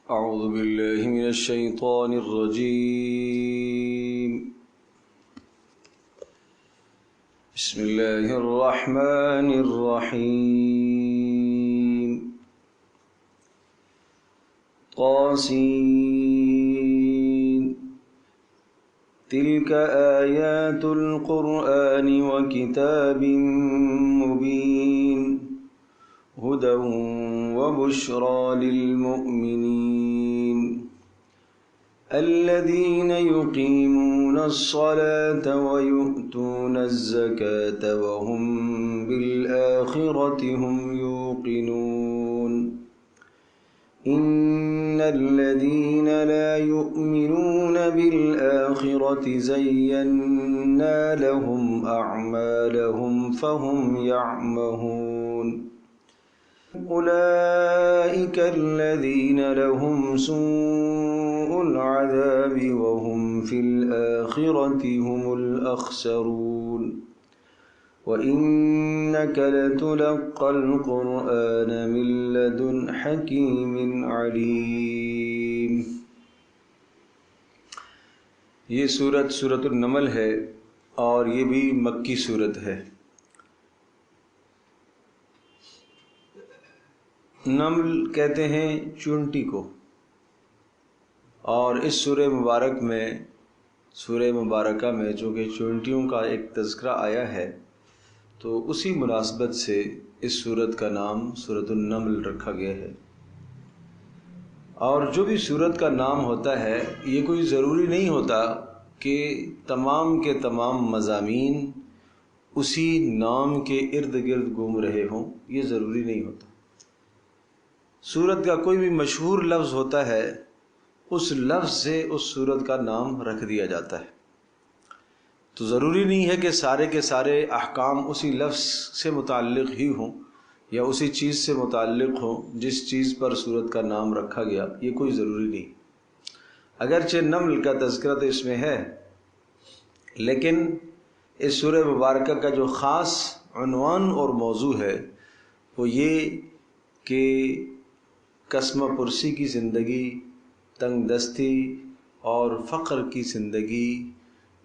أعوذ بالله من الشيطان الرجيم. بسم الله الرحمن الرحيم. طاسين تلك آيات القرآن وكتاب مبين هدى وبشرى للمؤمنين الذين يقيمون الصلاة ويؤتون الزكاة وهم بالآخرة هم يوقنون إن الذين لا يؤمنون بالآخرة زينا لهم أعمالهم فهم يعمهون أولئك الذين لهم سوء العذاب وهم في الآخرة هم الأخسرون وإنك لتلقى القرآن من لدن حكيم عليم. یہ سورۃ النمل ہے اور یہ بھی مکی سورت ہے. نمل کہتے ہیں چونٹی کو، اور اس سورہ مبارکہ میں چونکہ چونٹیوں کا ایک تذکرہ آیا ہے تو اسی مناسبت سے اس سورت کا نام سورۃ النمل رکھا گیا ہے. اور جو بھی سورت کا نام ہوتا ہے یہ کوئی ضروری نہیں ہوتا کہ تمام کے تمام مضامین اسی نام کے ارد گرد گھوم رہے ہوں، یہ ضروری نہیں ہوتا. سورت کا کوئی بھی مشہور لفظ ہوتا ہے اس لفظ سے اس سورت کا نام رکھ دیا جاتا ہے. تو ضروری نہیں ہے کہ سارے کے سارے احکام اسی لفظ سے متعلق ہی ہوں یا اسی چیز سے متعلق ہوں جس چیز پر سورت کا نام رکھا گیا، یہ کوئی ضروری نہیں. اگرچہ نمل کا تذکرہ تو اس میں ہے، لیکن اس سورہ مبارکہ کا جو خاص عنوان اور موضوع ہے وہ یہ کہ کسمہ پرسی کی زندگی، تنگ دستی اور فقر کی زندگی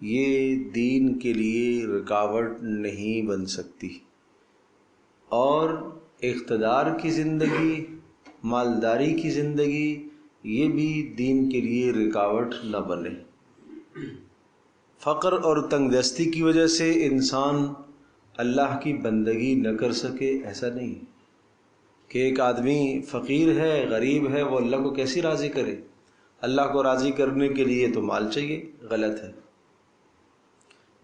یہ دین کے لیے رکاوٹ نہیں بن سکتی، اور اقتدار کی زندگی، مالداری کی زندگی یہ بھی دین کے لیے رکاوٹ نہ بنے. فقر اور تنگ دستی کی وجہ سے انسان اللہ کی بندگی نہ کر سکے ایسا نہیں کہ ایک آدمی فقیر ہے، غریب ہے، وہ اللہ کو کیسے راضی کرے. اللہ کو راضی کرنے کے لیے تو مال چاہیے، غلط ہے.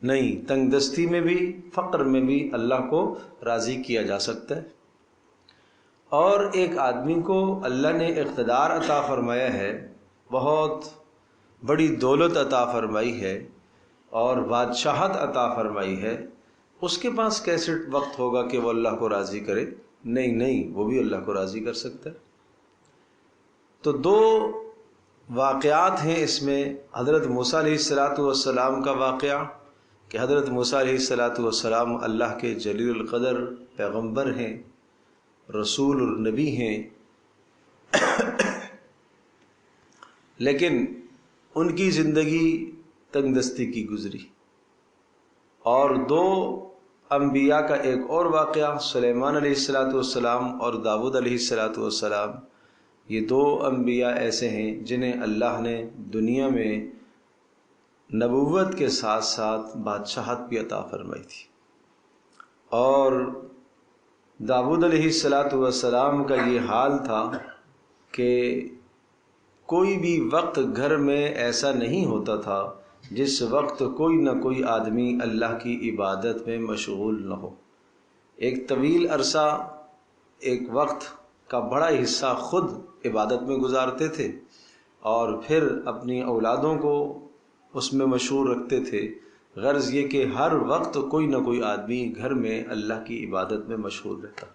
نہیں، تنگ دستی میں بھی فقر میں بھی اللہ کو راضی کیا جا سکتا ہے. اور ایک آدمی کو اللہ نے اقتدار عطا فرمایا ہے، بہت بڑی دولت عطا فرمائی ہے اور بادشاہت عطا فرمائی ہے، اس کے پاس کیسے وقت ہوگا کہ وہ اللہ کو راضی کرے؟ نہیں، وہ بھی اللہ کو راضی کر سکتا ہے. تو دو واقعات ہیں اس میں. حضرت موسیٰ علیہ السلام کا واقعہ کہ حضرت موسیٰ علیہ السلام اللہ کے جلیل القدر پیغمبر ہیں، رسول اور نبی ہیں، لیکن ان کی زندگی تنگ دستی کی گزری. اور دو انبیاء کا ایک اور واقعہ سلیمان علیہ السلام اور داؤد علیہ السلام. یہ دو انبیاء ایسے ہیں جنہیں اللہ نے دنیا میں نبوت کے ساتھ ساتھ بادشاہت بھی عطا فرمائی تھی. اور داؤد علیہ السلام کا یہ حال تھا کہ کوئی بھی وقت گھر میں ایسا نہیں ہوتا تھا جس وقت کوئی نہ کوئی آدمی اللہ کی عبادت میں مشغول نہ ہو. ایک طویل عرصہ، ایک وقت کا بڑا حصہ خود عبادت میں گزارتے تھے اور پھر اپنی اولادوں کو اس میں مشغول رکھتے تھے. غرض یہ کہ ہر وقت کوئی نہ کوئی آدمی گھر میں اللہ کی عبادت میں مشغول رہتا.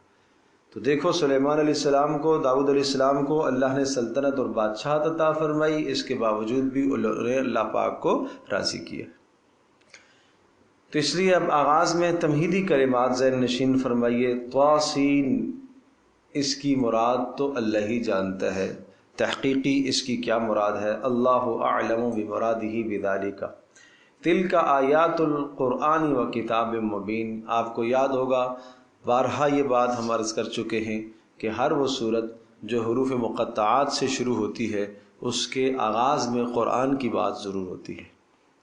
تو دیکھو سلیمان علیہ السلام کو، داؤد علیہ السلام کو اللہ نے سلطنت اور بادشاہت عطا فرمائی، اس کے باوجود بھی انہوں نے اللہ پاک کو راضی کیا. تو اس لیے اب آغاز میں تمہیدی کلمات ذہن نشین فرمائیے. طاسین، اس کی مراد تو اللہ ہی جانتا ہے. تحقیقی اس کی کیا مراد ہے؟ اللہ اعلم بمرادہ بذالک تلک آیات القرآن و کتاب مبین۔ آپ کو یاد ہوگا بارہا یہ بات ہم عرض کر چکے ہیں کہ ہر وہ صورت جو حروف مقطعات سے شروع ہوتی ہے اس کے آغاز میں قرآن کی بات ضرور ہوتی ہے۔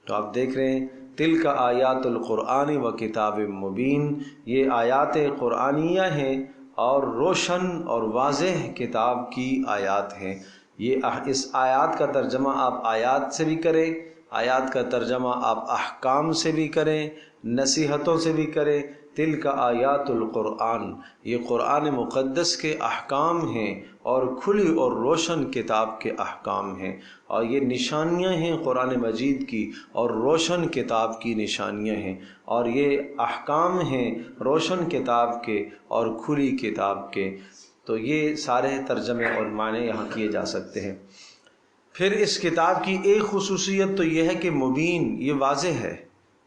تو آپ دیکھ رہے ہیں تلک آیات القرآن و کتاب مبین، یہ آیات قرآنیہ ہیں اور روشن اور واضح کتاب کی آیات ہیں۔ اس آیات کا ترجمہ آپ آیات سے بھی کریں، آیات کا ترجمہ آپ احکام سے بھی کریں، نصیحتوں سے بھی کریں۔ تلک آیات القرآن، یہ قرآن مقدس کے احکام ہیں اور کھلی اور روشن کتاب کے احکام ہیں، اور یہ نشانیاں ہیں قرآن مجید کی اور روشن کتاب کی نشانیاں ہیں، اور یہ احکام ہیں روشن کتاب کے اور کھلی کتاب کے۔ تو یہ سارے ترجمے اور معنی یہاں کیے جا سکتے ہیں۔ پھر اس کتاب کی ایک خصوصیت تو یہ ہے کہ مبین، یہ واضح ہے،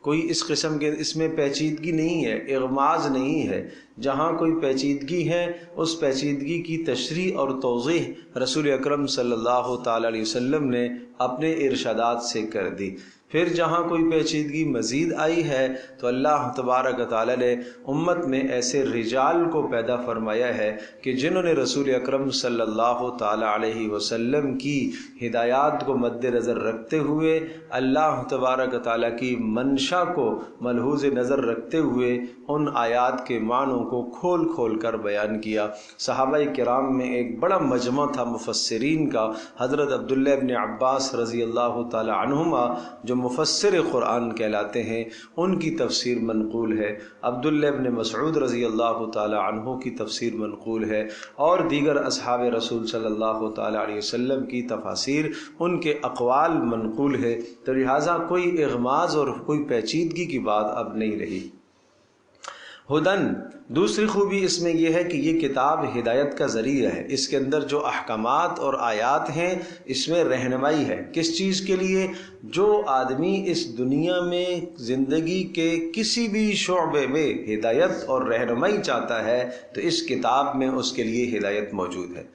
کوئی اس قسم کے اس میں پیچیدگی نہیں ہے، اغماض نہیں ہے۔ جہاں کوئی پیچیدگی ہے اس پیچیدگی کی تشریح اور توضیح رسول اکرم صلی اللہ تعالی علیہ وسلم نے اپنے ارشادات سے کر دی۔ پھر جہاں کوئی پیچیدگی مزید آئی ہے تو اللہ تبارک و تعالی نے امت میں ایسے رجال کو پیدا فرمایا ہے کہ جنہوں نے رسول اکرم صلی اللہ تعالی علیہ وسلم کی ہدایات کو مد نظر رکھتے ہوئے، اللہ تبارک و تعالی کی منشا کو ملحوظ نظر رکھتے ہوئے ان آیات کے معنوں کو کھول کھول کر بیان کیا۔ صحابہ کرام میں ایک بڑا مجمع تھا مفسرین کا، حضرت عبداللہ ابن عباس رضی اللہ تعالی عنہما جو مفسر قرآن کہلاتے ہیں، ان کی تفسیر منقول ہے، عبداللہ ابن مسعود رضی اللہ تعالی عنہ کی تفسیر منقول ہے، اور دیگر اصحاب رسول صلی اللہ تعالی علیہ وسلم کی تفاسیر، ان کے اقوال منقول ہے۔ تو لہٰذا کوئی اغماض اور کوئی پیچیدگی کی بات اب نہیں رہی۔ ہدن، دوسری خوبی اس میں یہ ہے کہ یہ کتاب ہدایت کا ذریعہ ہے۔ اس کے اندر جو احکامات اور آیات ہیں اس میں رہنمائی ہے۔ کس چیز کے لیے؟ جو آدمی اس دنیا میں زندگی کے کسی بھی شعبے میں ہدایت اور رہنمائی چاہتا ہے تو اس کتاب میں اس کے لیے ہدایت موجود ہے۔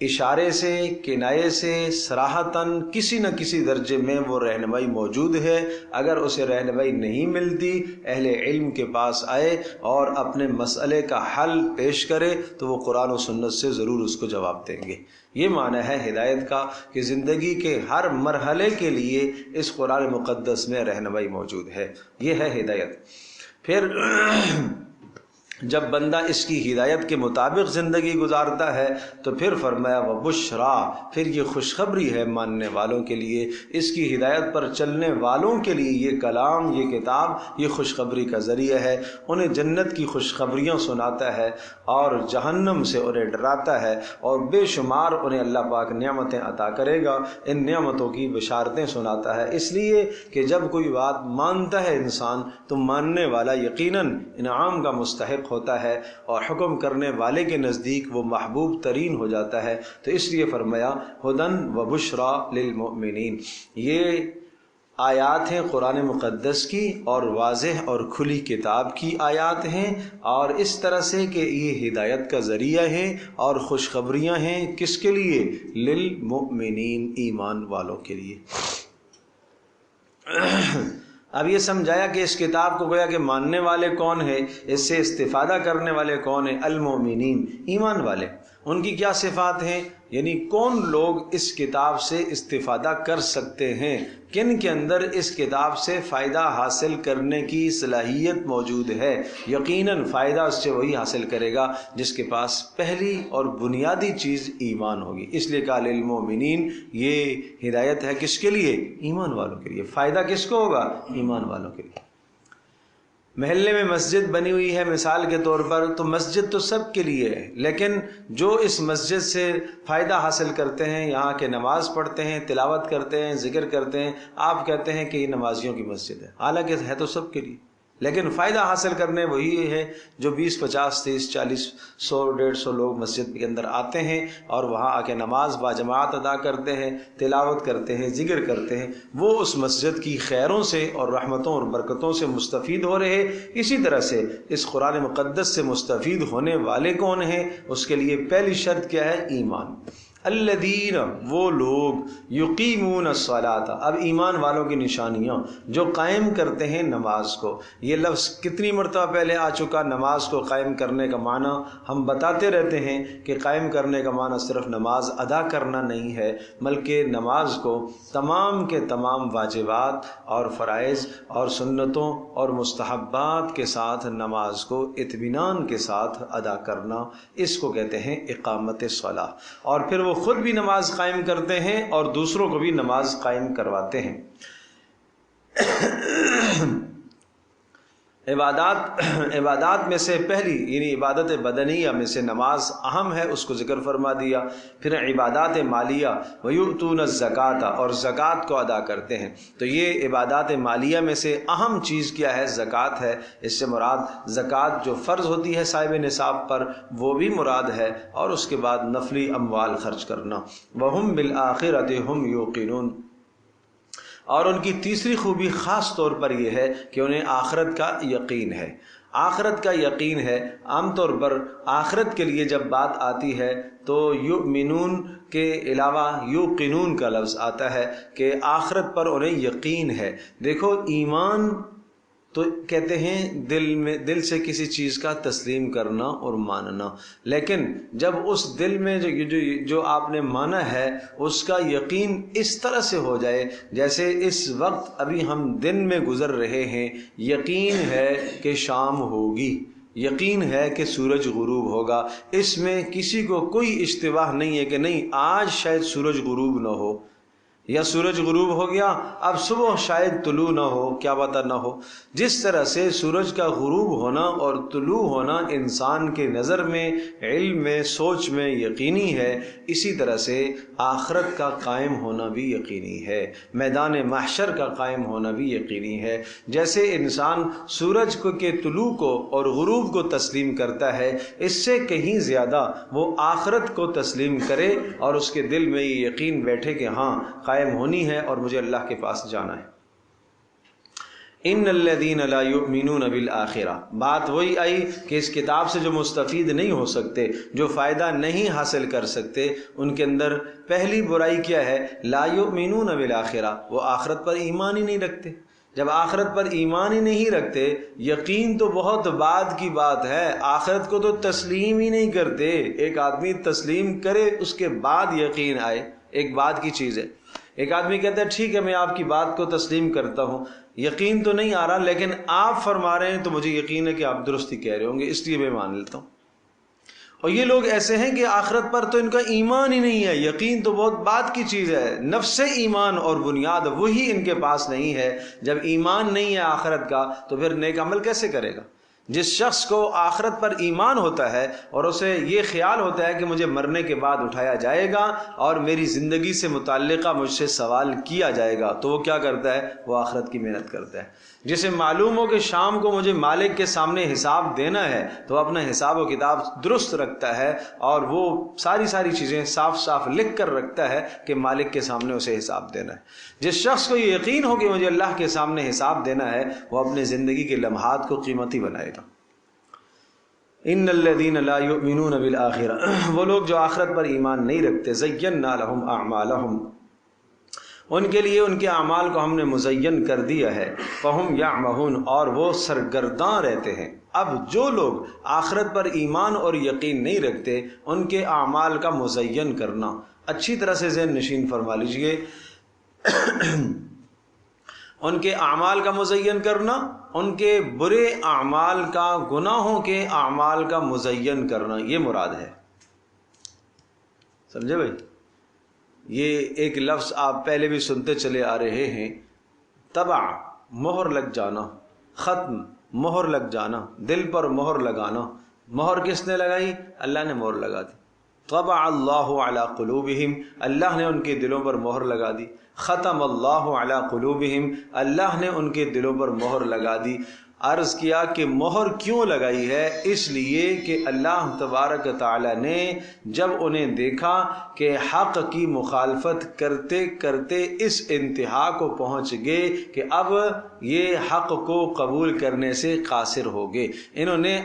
اشارے سے، کنایے سے، صراحتاً کسی نہ کسی درجے میں وہ رہنمائی موجود ہے۔ اگر اسے رہنمائی نہیں ملتی، اہل علم کے پاس آئے اور اپنے مسئلے کا حل پیش کرے تو وہ قرآن و سنت سے ضرور اس کو جواب دیں گے۔ یہ معنی ہے ہدایت کا کہ زندگی کے ہر مرحلے کے لیے اس قرآن مقدس میں رہنمائی موجود ہے۔ یہ ہے ہدایت۔ پھر جب بندہ اس کی ہدایت کے مطابق زندگی گزارتا ہے تو پھر فرمایا وبشرا، پھر یہ خوشخبری ہے ماننے والوں کے لیے، اس کی ہدایت پر چلنے والوں کے لیے یہ کلام، یہ کتاب، یہ خوشخبری کا ذریعہ ہے۔ انہیں جنت کی خوشخبریاں سناتا ہے اور جہنم سے انہیں ڈراتا ہے، اور بے شمار انہیں اللہ پاک نعمتیں عطا کرے گا، ان نعمتوں کی بشارتیں سناتا ہے۔ اس لیے کہ جب کوئی بات مانتا ہے انسان تو ماننے والا یقیناً انعام کا مستحق ہوتا ہے اور حکم کرنے والے کے نزدیک وہ محبوب ترین ہو جاتا ہے۔ تو اس لیے فرمایا ہدن و بشرا للمؤمنین، یہ آیات ہیں قرآن مقدس کی اور واضح اور کھلی کتاب کی آیات ہیں، اور اس طرح سے کہ یہ ہدایت کا ذریعہ ہیں اور خوشخبریاں ہیں۔ کس کے لیے؟ للمؤمنین، ایمان والوں کے لیے۔ اب یہ سمجھایا کہ اس کتاب کو گویا کہ ماننے والے کون ہیں، اس سے استفادہ کرنے والے کون ہیں؟ المؤمنین، ایمان والے۔ ان کی کیا صفات ہیں؟ یعنی کون لوگ اس کتاب سے استفادہ کر سکتے ہیں، کن کے اندر اس کتاب سے فائدہ حاصل کرنے کی صلاحیت موجود ہے۔ یقیناً فائدہ اس سے وہی حاصل کرے گا جس کے پاس پہلی اور بنیادی چیز ایمان ہوگی۔ اس لیے کہا للمؤمنین، یہ ہدایت ہے کس کے لیے؟ ایمان والوں کے لیے۔ فائدہ کس کو ہوگا؟ ایمان والوں کے لیے۔ محلے میں مسجد بنی ہوئی ہے مثال کے طور پر، تو مسجد تو سب کے لیے ہے، لیکن جو اس مسجد سے فائدہ حاصل کرتے ہیں، یہاں کے نماز پڑھتے ہیں، تلاوت کرتے ہیں، ذکر کرتے ہیں، آپ کہتے ہیں کہ یہ نمازیوں کی مسجد ہے، حالانکہ ہے تو سب کے لیے، لیکن فائدہ حاصل کرنے وہی ہے جو 20، 50، 30، 40، 100، 150 لوگ مسجد کے اندر آتے ہیں اور وہاں آ کے نماز باجماعت ادا کرتے ہیں، تلاوت کرتے ہیں، ذکر کرتے ہیں، وہ اس مسجد کی خیروں سے اور رحمتوں اور برکتوں سے مستفید ہو رہے۔ اسی طرح سے اس قرآن مقدس سے مستفید ہونے والے کون ہیں؟ اس کے لیے پہلی شرط کیا ہے؟ ایمان۔ الذین وہ لوگ یقیمون الصلاۃ، اب ایمان والوں کی نشانیاں جو قائم کرتے ہیں نماز کو. یہ لفظ کتنی مرتبہ پہلے آ چکا. نماز کو قائم کرنے کا معنی ہم بتاتے رہتے ہیں کہ قائم کرنے کا معنی صرف نماز ادا کرنا نہیں ہے، بلکہ نماز کو تمام کے تمام واجبات اور فرائض اور سنتوں اور مستحبات کے ساتھ نماز کو اطمینان کے ساتھ ادا کرنا، اس کو کہتے ہیں اقامت الصلاۃ. اور پھر وہ خود بھی نماز قائم کرتے ہیں اور دوسروں کو بھی نماز قائم کرواتے ہیں. عبادات میں سے پہلی یعنی عبادت بدنیہ میں سے نماز اہم ہے، اس کو ذکر فرما دیا. پھر عبادات مالیہ ویؤتون الزکاۃ، اور زکوٰۃ کو ادا کرتے ہیں. تو یہ عبادات مالیہ میں سے اہم چیز کیا ہے؟ زکوٰۃ ہے. اس سے مراد زکوٰۃ جو فرض ہوتی ہے صاحب نصاب پر وہ بھی مراد ہے، اور اس کے بعد نفلی اموال خرچ کرنا. وہم بالآخرۃ ہم یوقنون، اور ان کی تیسری خوبی خاص طور پر یہ ہے کہ انہیں آخرت کا یقین ہے. آخرت کا یقین ہے. عام طور پر آخرت کے لیے جب بات آتی ہے تو یؤمنون کے علاوہ یوقنون کا لفظ آتا ہے کہ آخرت پر انہیں یقین ہے. دیکھو ایمان تو کہتے ہیں دل سے کسی چیز کا تسلیم کرنا اور ماننا، لیکن جب اس دل میں جو آپ نے مانا ہے اس کا یقین اس طرح سے ہو جائے جیسے اس وقت ابھی ہم دن میں گزر رہے ہیں، یقین ہے کہ شام ہوگی، یقین ہے کہ سورج غروب ہوگا، اس میں کسی کو کوئی اشتباہ نہیں ہے کہ نہیں آج شاید سورج غروب نہ ہو، یا سورج غروب ہو گیا اب صبح شاید طلوع نہ ہو، کیا پتہ نہ ہو. جس طرح سے سورج کا غروب ہونا اور طلوع ہونا انسان کے نظر میں، علم میں، سوچ میں یقینی ہے، اسی طرح سے آخرت کا قائم ہونا بھی یقینی ہے، میدان محشر کا قائم ہونا بھی یقینی ہے. جیسے انسان سورج کے طلوع کو اور غروب کو تسلیم کرتا ہے، اس سے کہیں زیادہ وہ آخرت کو تسلیم کرے اور اس کے دل میں یہ یقین بیٹھے کہ ہاں قائم ہونی ہے اور مجھے اللہ کے پاس جانا ہے. ان الذین لا یؤمنون بالآخرہ، بات وہی آئی کہ اس کتاب سے جو مستفید نہیں ہو سکتے، جو فائدہ نہیں حاصل کر سکتے، ان کے اندر پہلی برائی کیا ہے؟ لا یؤمنون بالآخرہ، وہ آخرت پر ایمان ہی نہیں رکھتے. جب آخرت پر ایمان ہی نہیں رکھتے، یقین تو بہت بعد کی بات ہے، آخرت کو تو تسلیم ہی نہیں کرتے. ایک آدمی تسلیم کرے اس کے بعد یقین آئے، ایک بعد کی چیز ہے. ایک آدمی کہتا ہے ٹھیک ہے میں آپ کی بات کو تسلیم کرتا ہوں، یقین تو نہیں آ رہا لیکن آپ فرما رہے ہیں تو مجھے یقین ہے کہ آپ درستی کہہ رہے ہوں گے، اس لیے میں مان لیتا ہوں. اور یہ لوگ ایسے ہیں کہ آخرت پر تو ان کا ایمان ہی نہیں ہے، یقین تو بہت بات کی چیز ہے، نفس ایمان اور بنیاد وہی ان کے پاس نہیں ہے. جب ایمان نہیں ہے آخرت کا تو پھر نیک عمل کیسے کرے گا؟ جس شخص کو آخرت پر ایمان ہوتا ہے اور اسے یہ خیال ہوتا ہے کہ مجھے مرنے کے بعد اٹھایا جائے گا اور میری زندگی سے متعلقہ مجھ سے سوال کیا جائے گا، تو وہ کیا کرتا ہے؟ وہ آخرت کی محنت کرتا ہے. جسے معلوم ہو کہ شام کو مجھے مالک کے سامنے حساب دینا ہے تو وہ اپنا حساب و کتاب درست رکھتا ہے اور وہ ساری چیزیں صاف صاف لکھ کر رکھتا ہے کہ مالک کے سامنے اسے حساب دینا ہے. جس شخص کو یہ یقین ہو کہ مجھے اللہ کے سامنے حساب دینا ہے، وہ اپنے زندگی کے لمحات کو قیمتی بنائے گا. ان الذین لا یؤمنون بالآخرہ، وہ لوگ جو آخرت پر ایمان نہیں رکھتے، زینا لہم اعمالہم، ان کے لیے ان کے اعمال کو ہم نے مزین کر دیا ہے، فہم یعمہون، اور وہ سرگرداں رہتے ہیں. اب جو لوگ آخرت پر ایمان اور یقین نہیں رکھتے، ان کے اعمال کا مزین کرنا، اچھی طرح سے ذہن نشین فرما لیجئے، ان کے اعمال کا مزین کرنا، ان کے برے اعمال کا، گناہوں کے اعمال کا مزین کرنا، یہ مراد ہے. سمجھے بھائی؟ یہ ایک لفظ آپ پہلے بھی سنتے چلے آ رہے ہیں، طبع مہر لگ جانا، ختم مہر لگ جانا، دل پر مہر لگانا. مہر کس نے لگائی؟ اللہ نے مہر لگا دی. طبع اللہ علی قلوبہم، اللہ نے ان کے دلوں پر مہر لگا دی. ختم اللہ علی قلوبہم، اللہ نے ان کے دلوں پر مہر لگا دی. عرض کیا کہ مہر کیوں لگائی ہے؟ اس لیے کہ اللہ تبارک تعالی نے جب انہیں دیکھا کہ حق کی مخالفت کرتے کرتے اس انتہا کو پہنچ گئے کہ اب یہ حق کو قبول کرنے سے قاصر ہو گئے، انہوں نے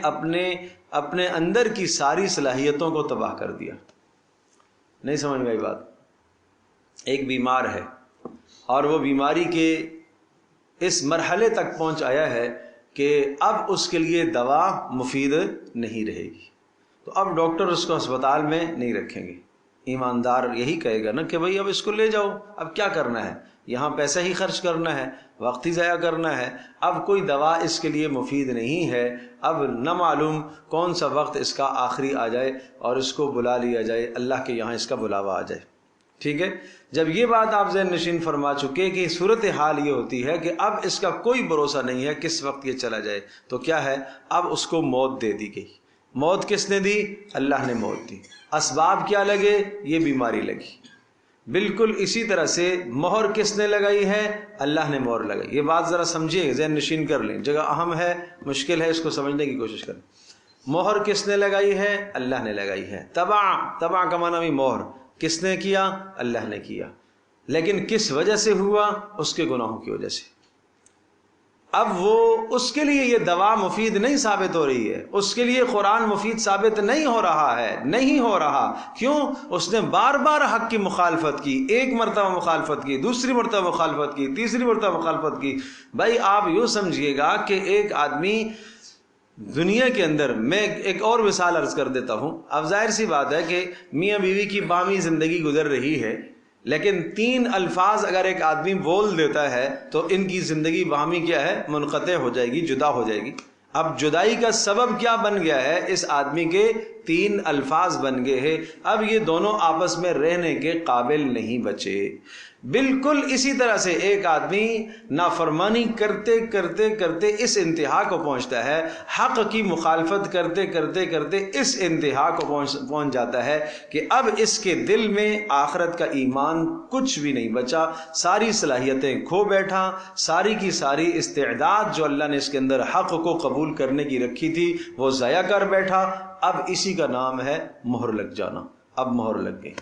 اپنے اندر کی ساری صلاحیتوں کو تباہ کر دیا. نہیں سمجھ میں آئی بات؟ ایک بیمار ہے اور وہ بیماری کے اس مرحلے تک پہنچ آیا ہے کہ اب اس کے لیے دوا مفید نہیں رہے گی، تو اب ڈاکٹر اس کو ہسپتال میں نہیں رکھیں گے۔ ایماندار یہی کہے گا نا کہ بھئی اب اس کو لے جاؤ، اب کیا کرنا ہے، یہاں پیسہ ہی خرچ کرنا ہے، وقت ہی ضائع کرنا ہے، اب کوئی دوا اس کے لیے مفید نہیں ہے، اب نہ معلوم کون سا وقت اس کا آخری آ جائے اور اس کو بلا لیا جائے، اللہ کے یہاں اس کا بلاوا آ جائے۔ ٹھیک ہے، جب یہ بات آپ ذہن نشین فرما چکے کہ صورتحال یہ ہوتی ہے کہ اب اس کا کوئی بھروسہ نہیں ہے کس وقت یہ چلا جائے، تو کیا ہے، اب اس کو موت دے دی گئی۔ موت کس نے دی؟ اللہ نے موت دی۔ اسباب کیا لگے؟ یہ بیماری لگی۔ بالکل اسی طرح سے مہر کس نے لگائی ہے؟ اللہ نے مہر لگائی۔ یہ بات ذرا سمجھیے، ذہن نشین کر لیں، جگہ اہم ہے، مشکل ہے، اس کو سمجھنے کی کوشش کریں۔ مہر کس نے لگائی ہے؟ اللہ نے لگائی ہے۔ تبع کا معنی بھی مہر کس نے کیا؟ اللہ نے کیا، لیکن کس وجہ سے ہوا؟ اس کے گناہوں کی وجہ سے۔ اب وہ اس کے لیے یہ دوا مفید نہیں ثابت ہو رہی ہے، اس کے لیے قرآن مفید ثابت نہیں ہو رہا ہے، نہیں ہو رہا۔ کیوں؟ اس نے بار بار حق کی مخالفت کی، ایک مرتبہ مخالفت کی، دوسری مرتبہ مخالفت کی، تیسری مرتبہ مخالفت کی۔ بھائی آپ یوں سمجھیے گا کہ ایک آدمی دنیا کے اندر، میں ایک اور مثال عرض کر دیتا ہوں۔ اب ظاہر سی بات ہے کہ میاں بیوی کی باہمی زندگی گزر رہی ہے، لیکن 3 الفاظ اگر ایک آدمی بول دیتا ہے تو ان کی زندگی باہمی کیا ہے؟ منقطع ہو جائے گی، جدا ہو جائے گی۔ اب جدائی کا سبب کیا بن گیا ہے؟ اس آدمی کے 3 الفاظ بن گئے ہیں، اب یہ دونوں آپس میں رہنے کے قابل نہیں بچے۔ بالکل اسی طرح سے ایک آدمی نافرمانی کرتے کرتے کرتے اس انتہا کو پہنچتا ہے، حق کی مخالفت کرتے کرتے کرتے اس انتہا کو پہنچ جاتا ہے کہ اب اس کے دل میں آخرت کا ایمان کچھ بھی نہیں بچا، ساری صلاحیتیں کھو بیٹھا، ساری کی ساری استعداد جو اللہ نے اس کے اندر حق کو قبول کرنے کی رکھی تھی وہ ضائع کر بیٹھا۔ اب اسی کا نام ہے مہر لگ جانا۔ اب مہر لگ گئی۔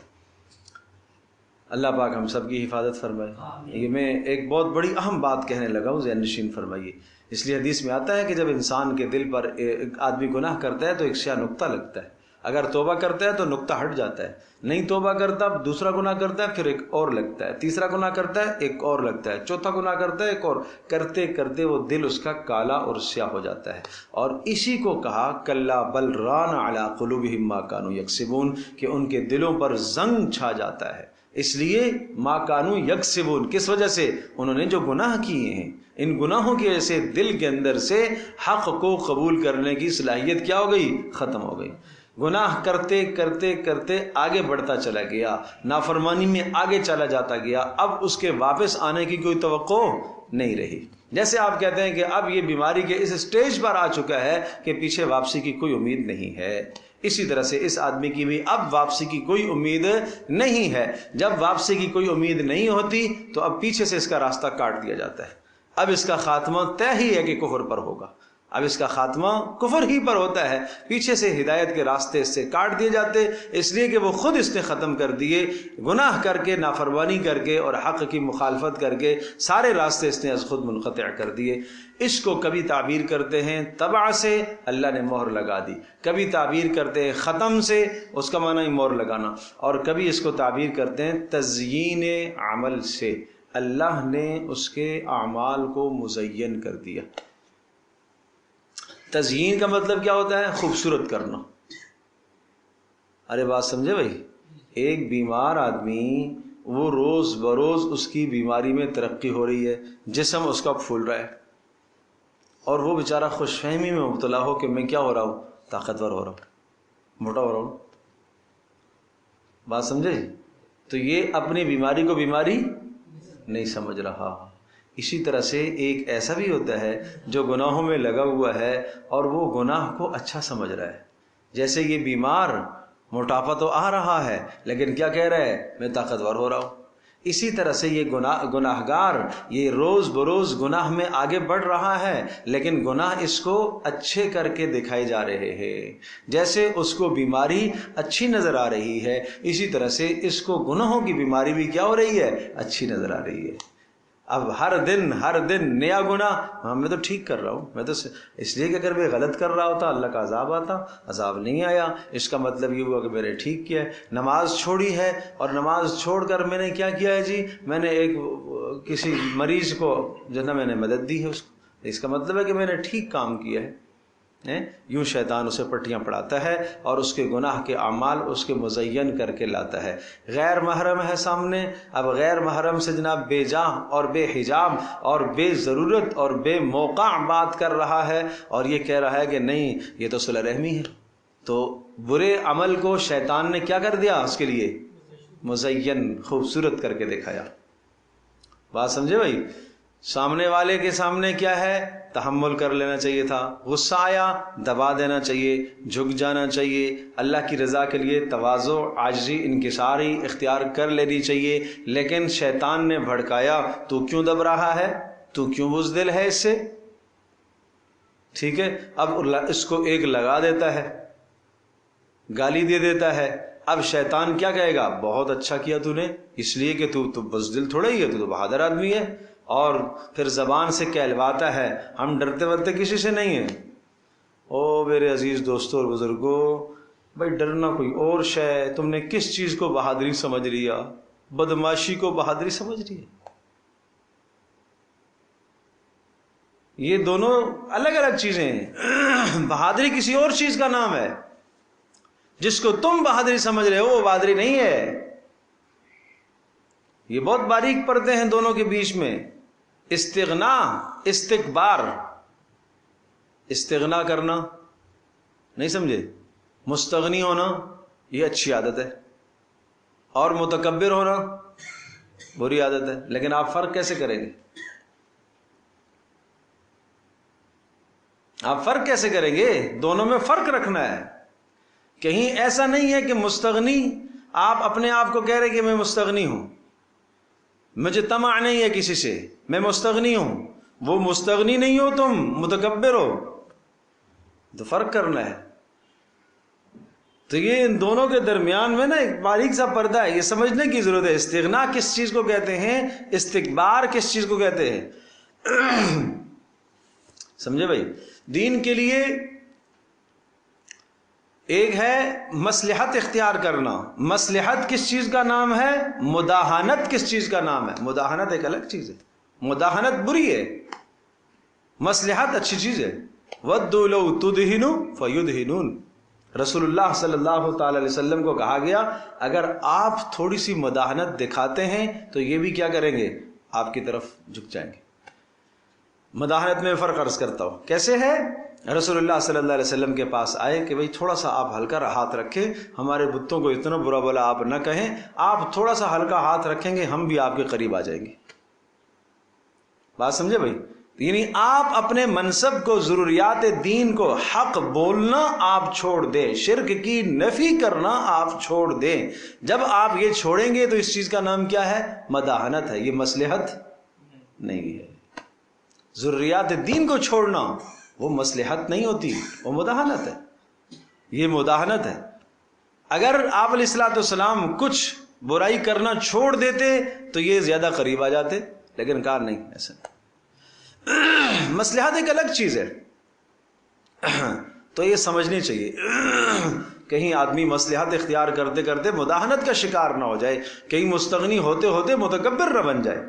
اللہ پاک ہم سب کی حفاظت فرمائے۔ یہ میں ایک بہت بڑی اہم بات کہنے لگا ہوں، ذہن نشین فرمائیے۔ اس لیے حدیث میں آتا ہے کہ جب انسان کے دل پر ایک آدمی گناہ کرتا ہے تو ایک شیا نقطہ لگتا ہے، اگر توبہ کرتا ہے تو نقطہ ہٹ جاتا ہے، نہیں توبہ کرتا دوسرا گناہ کرتا ہے پھر ایک اور لگتا ہے، تیسرا گناہ کرتا ہے ایک اور لگتا ہے، چوتھا گناہ کرتا ہے ایک اور، کرتے کرتے وہ دل اس کا کالا اور سیاہ ہو جاتا ہے۔ اور اسی کو کہا کلا بل ران علی قلوبہم ما کانوا یکسبون، کہ ان کے دلوں پر زنگ چھا جاتا ہے۔ اس لیے ما کانوا یکسبون، کس وجہ سے؟ انہوں نے جو گناہ کیے ہیں، ان گناہوں کی وجہ سے دل کے اندر سے حق کو قبول کرنے کی صلاحیت کیا ہو گئی؟ ختم ہو گئی۔ گناہ کرتے کرتے کرتے آگے بڑھتا چلا گیا، نافرمانی میں آگے چلا جاتا گیا، اب اس کے واپس آنے کی کوئی توقع نہیں رہی۔ جیسے آپ کہتے ہیں کہ اب یہ بیماری کے اس سٹیج پر آ چکا ہے کہ پیچھے واپسی کی کوئی امید نہیں ہے، اسی طرح سے اس آدمی کی بھی اب واپسی کی کوئی امید نہیں ہے۔ جب واپسی کی کوئی امید نہیں ہوتی تو اب پیچھے سے اس کا راستہ کاٹ دیا جاتا ہے۔ اب اس کا خاتمہ طے ہی ہے کہ کفر پر ہوگا، اب اس کا خاتمہ کفر ہی پر ہوتا ہے، پیچھے سے ہدایت کے راستے اس سے کاٹ دیے جاتے، اس لیے کہ وہ خود اس نے ختم کر دیے، گناہ کر کے، نافرمانی کر کے اور حق کی مخالفت کر کے سارے راستے اس نے از خود منقطع کر دیے۔ اس کو کبھی تعبیر کرتے ہیں تبع سے، اللہ نے مہر لگا دی، کبھی تعبیر کرتے ہیں ختم سے، اس کا معنی ہی مہر لگانا، اور کبھی اس کو تعبیر کرتے ہیں تزیین عمل سے، اللہ نے اس کے اعمال کو مزین کر دیا۔ تزیین کا مطلب کیا ہوتا ہے؟ خوبصورت کرنا۔ ارے بات سمجھے بھائی؟ ایک بیمار آدمی، وہ روز بروز اس کی بیماری میں ترقی ہو رہی ہے، جسم اس کا پھول رہا ہے، اور وہ بیچارہ خوش فہمی میں مبتلا ہو کہ میں کیا ہو رہا ہوں؟ طاقتور ہو رہا ہوں، موٹا ہو رہا ہوں۔ بات سمجھے؟ تو یہ اپنی بیماری کو بیماری نہیں سمجھ رہا۔ اسی طرح سے ایک ایسا بھی ہوتا ہے جو گناہوں میں لگا ہوا ہے اور وہ گناہ کو اچھا سمجھ رہا ہے، جیسے یہ بیمار موٹاپا تو آ رہا ہے لیکن کیا کہہ رہا ہے؟ میں طاقتور ہو رہا ہوں۔ اسی طرح سے یہ گناہگار یہ روز بروز گناہ میں آگے بڑھ رہا ہے، لیکن گناہ اس کو اچھے کر کے دکھائے جا رہے ہیں، جیسے اس کو بیماری اچھی نظر آ رہی ہے، اسی طرح سے اس کو گناہوں کی بیماری بھی کیا ہو رہی ہے؟ اچھی نظر آ رہی ہے۔ اب ہر دن نیا گناہ. میں تو ٹھیک کر رہا ہوں، میں تو اس لیے کہ اگر میں غلط کر رہا ہوتا اللہ کا عذاب آتا، عذاب نہیں آیا. اس کا مطلب یہ ہوا کہ میں نے ٹھیک کیا ہے. نماز چھوڑی ہے اور نماز چھوڑ کر میں نے کیا کیا ہے جی، میں نے ایک کسی مریض کو جو ہے نا میں نے مدد دی ہے اس کو. اس کا مطلب ہے کہ میں نے ٹھیک کام کیا ہے. یوں شیطان اسے پٹیاں پڑھاتا ہے اور اس کے گناہ کے اعمال اس کے مزین کر کے لاتا ہے. غیر محرم ہے سامنے، اب غیر محرم سے جناب بے جاں اور بے حجاب اور بے ضرورت اور بے موقع بات کر رہا ہے اور یہ کہہ رہا ہے کہ نہیں یہ تو صلح رحمی ہے. تو برے عمل کو شیطان نے کیا کر دیا، اس کے لیے مزین خوبصورت کر کے دکھایا. بات سمجھے بھائی؟ سامنے والے کے سامنے کیا ہے، تحمل کر لینا چاہیے تھا. غصہ آیا دبا دینا چاہیے، جھک جانا چاہیے. اللہ کی رضا کے لیے تواضع، عاجزی، انکساری اختیار کر لینی چاہیے. لیکن شیطان نے بھڑکایا، تو کیوں دب رہا ہے، تو کیوں بزدل ہے اس سے؟ ٹھیک ہے، اب اس کو ایک لگا دیتا ہے، گالی دے دیتا ہے. اب شیطان کیا کہے گا، بہت اچھا کیا تو نے، اس لیے کہ تو بزدل تھوڑا ہی ہے، تو بہادر آدمی ہے. اور پھر زبان سے کہلواتا ہے ہم ڈرتے ورتے کسی سے نہیں ہیں. او میرے عزیز دوستوں اور بزرگوں، بھائی ڈرنا کوئی اور شے ہے. تم نے کس چیز کو بہادری سمجھ لیا؟ بدماشی کو بہادری سمجھ لیا؟ یہ دونوں الگ الگ چیزیں ہیں. بہادری کسی اور چیز کا نام ہے. جس کو تم بہادری سمجھ رہے ہو وہ بہادری نہیں ہے. یہ بہت باریک پردے ہیں دونوں کے بیچ میں. استغنا، استکبار، استغنا کرنا نہیں سمجھے، مستغنی ہونا یہ اچھی عادت ہے، اور متکبر ہونا بری عادت ہے. لیکن آپ فرق کیسے کریں گے؟ آپ فرق کیسے کریں گے؟ دونوں میں فرق رکھنا ہے. کہیں ایسا نہیں ہے کہ مستغنی آپ اپنے آپ کو کہہ رہے کہ میں مستغنی ہوں، مجھے طمع نہیں ہے کسی سے، میں مستغنی ہوں. وہ مستغنی نہیں ہو، تم متکبر ہو. تو فرق کرنا ہے. تو یہ ان دونوں کے درمیان میں نا ایک باریک سا پردہ ہے، یہ سمجھنے کی ضرورت ہے. استغنا کس چیز کو کہتے ہیں، استکبار کس چیز کو کہتے ہیں. سمجھے بھائی؟ دین کے لیے ایک ہے مصلحت اختیار کرنا. مصلحت کس چیز کا نام ہے، مداہنت کس چیز کا نام ہے. مداہنت ایک الگ چیز ہے، مداہنت بری ہے، مصلحت اچھی چیز ہے. وَدُّوا لَوْ تُدْهِنُوا فَيُدْهِنُونَ. رسول اللہ صلی اللہ تعالی علیہ وسلم کو کہا گیا اگر آپ تھوڑی سی مداہنت دکھاتے ہیں تو یہ بھی کیا کریں گے، آپ کی طرف جھک جائیں گے. مداہنت میں فرق عرض کرتا ہوں کیسے ہے. رسول اللہ صلی اللہ علیہ وسلم کے پاس آئے کہ بھئی تھوڑا سا آپ ہلکا ہاتھ رکھیں، ہمارے بتوں کو اتنا برا بلا آپ نہ کہیں، آپ تھوڑا سا ہلکا ہاتھ رکھیں گے ہم بھی آپ کے قریب آ جائیں گے. بات سمجھے بھائی؟ یعنی آپ اپنے منصب کو، ضروریات دین کو، حق بولنا آپ چھوڑ دیں، شرک کی نفی کرنا آپ چھوڑ دیں. جب آپ یہ چھوڑیں گے تو اس چیز کا نام کیا ہے، مداہنت ہے. یہ مصلحت نہیں ہے. ضروریات دین کو چھوڑنا وہ مصلحت نہیں ہوتی، وہ مداہنت ہے. یہ مداہنت ہے. اگر آپ علیہ الصلوۃ والسلام کچھ برائی کرنا چھوڑ دیتے تو یہ زیادہ قریب آ جاتے، لیکن کار نہیں ایسا. مصلحت ایک الگ چیز ہے. تو یہ سمجھنی چاہیے کہیں آدمی مصلحت اختیار کرتے کرتے مداہنت کا شکار نہ ہو جائے، کہیں مستغنی ہوتے ہوتے متکبر نہ بن جائے.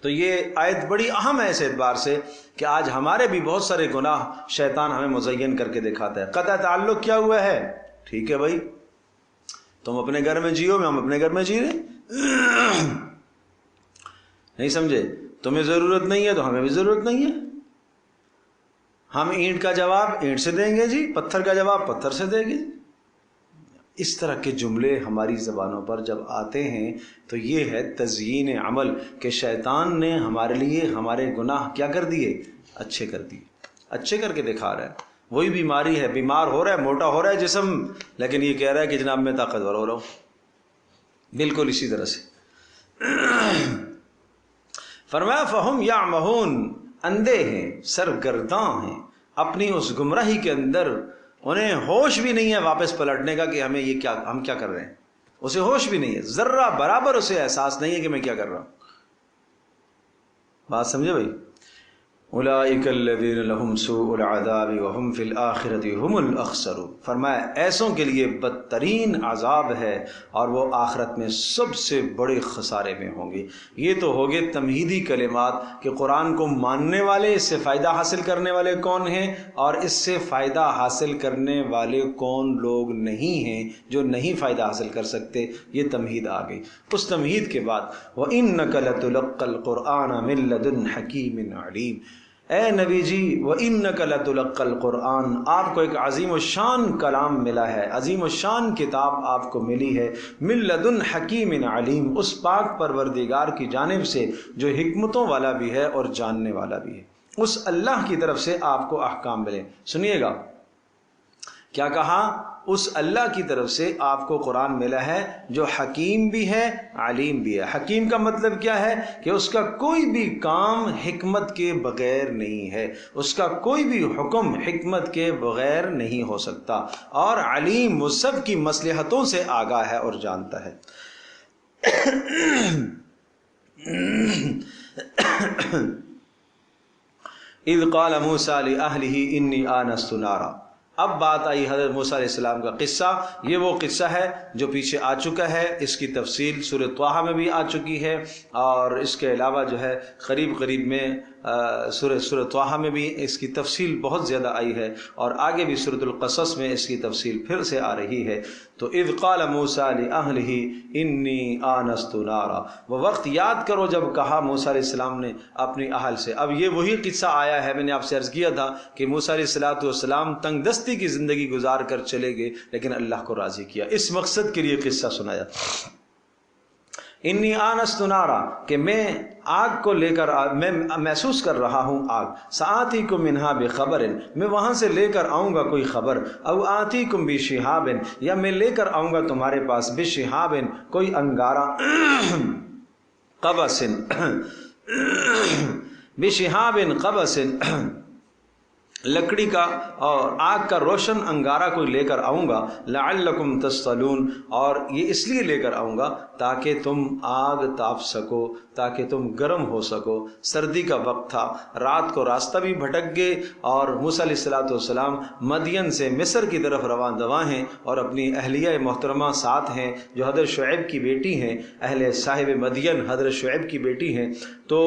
تو یہ آیت بڑی اہم ہے اس اعتبار سے کہ آج ہمارے بھی بہت سارے گناہ شیطان ہمیں مزین کر کے دکھاتا ہے. قطع تعلق کیا ہوا ہے، ٹھیک ہے بھائی تم اپنے گھر میں جیو، ہم اپنے گھر میں جی رہے نہیں سمجھے. تمہیں ضرورت نہیں ہے تو ہمیں بھی ضرورت نہیں ہے. ہم اینٹ کا جواب اینٹ سے دیں گے جی، پتھر کا جواب پتھر سے دیں گے. اس طرح کے جملے ہماری زبانوں پر جب آتے ہیں تو یہ ہے تزیین عمل کہ شیطان نے ہمارے لیے ہمارے گناہ کیا کر دیے، اچھے کر دیے، اچھے کر کے دکھا رہا ہے. وہی بیماری ہے، بیمار ہو رہا ہے، موٹا ہو رہا ہے جسم، لیکن یہ کہہ رہا ہے کہ جناب میں طاقتور ہو رہا ہوں. بالکل اسی طرح سے فرمایا فہم یعمہون، اندھے ہیں، سرگرداں ہیں اپنی اس گمراہی کے اندر، انہیں ہوش بھی نہیں ہے واپس پلٹنے کا کہ ہمیں یہ کیا، ہم کیا کر رہے ہیں. اسے ہوش بھی نہیں ہے، ذرہ برابر اسے احساس نہیں ہے کہ میں کیا کر رہا ہوں۔ بات سمجھے بھائی؟ اولئک الذین لہم سوء العذاب وہم فی الآخرۃ ھم الاخسرون، فرمایا ایسوں کے لیے بدترین عذاب ہے اور وہ آخرت میں سب سے بڑے خسارے میں ہوں گے۔ یہ تو ہو گئے تمہیدی کلمات کہ قرآن کو ماننے والے، اس سے فائدہ حاصل کرنے والے کون ہیں اور اس سے فائدہ حاصل کرنے والے کون لوگ نہیں ہیں جو نہیں فائدہ حاصل کر سکتے، یہ تمہید آ گئی۔ اس تمہید کے بعد وَإِنَّكَ لَتُلَقَّى الْقُرْآنَ مِن لَدُنْ حَكِيمٍ عَلِيمٍ، اے نبی جی وَإِنَّكَ لَتُلَقَّى الْقُرْآنَ، آپ کو ایک عظیم الشان کلام ملا ہے، عظیم الشان کتاب آپ کو ملی ہے، مِن لَدُنْ حَكِيمٍ عَلِيمٍ، اس پاک پروردگار کی جانب سے جو حکمتوں والا بھی ہے اور جاننے والا بھی ہے، اس اللہ کی طرف سے آپ کو احکام ملے۔ سنیے گا کیا کہا؟ اس اللہ کی طرف سے آپ کو قرآن ملا ہے جو حکیم بھی ہے علیم بھی ہے۔ حکیم کا مطلب کیا ہے؟ کہ اس کا کوئی بھی کام حکمت کے بغیر نہیں ہے، اس کا کوئی بھی حکم حکمت کے بغیر نہیں ہو سکتا، اور علیم وہ سب کی مصلحتوں سے آگاہ ہے اور جانتا ہے۔ اذ قال موسیٰ لأہلہ انی آنست نارا، اب بات آئی حضرت موسیٰ علیہ السلام کا قصہ۔ یہ وہ قصہ ہے جو پیچھے آ چکا ہے، اس کی تفصیل سورہ طٰہٰ میں بھی آ چکی ہے، اور اس کے علاوہ جو ہے قریب قریب میں سورہ طٰہٰ میں بھی اس کی تفصیل بہت زیادہ آئی ہے، اور آگے بھی سورۃ القصص میں اس کی تفصیل پھر سے آ رہی ہے۔ تو اذ قال موسیٰ لأہلہ انی آنست نارا، وہ وقت یاد کرو جب کہا موسیٰ علیہ السلام نے اپنی اہل سے۔ اب یہ وہی قصہ آیا ہے، میں نے آپ سے عرض کیا تھا کہ موسیٰ علیہ السلام تنگ دستی کی زندگی گزار کر چلے گئے لیکن اللہ کو راضی کیا، اس مقصد کے لیے قصہ سنایا۔ انی آنست نارا، کہ میں آگ کو لے کر میں محسوس کر رہا ہوں آگ، سآتیکم منہا بخبر، میں وہاں سے لے کر آؤں گا کوئی خبر، او آتیکم بشہاب، یا میں لے کر آؤں گا تمہارے پاس بشہاب کوئی انگارہ، قبس بشہاب قبس، لکڑی کا اور آگ کا روشن انگارہ کوئی لے کر آؤں گا، لعلکم تصطلون، اور یہ اس لیے لے کر آؤں گا تاکہ تم آگ تاپ سکو، تاکہ تم گرم ہو سکو۔ سردی کا وقت تھا، رات کو راستہ بھی بھٹک گئے، اور موسیٰ علیہ السلام مدین سے مصر کی طرف رواں دواں ہیں، اور اپنی اہلیہ محترمہ ساتھ ہیں جو حضرت شعیب کی بیٹی ہیں، اہل صاحب مدین حضرت شعیب کی بیٹی ہیں۔ تو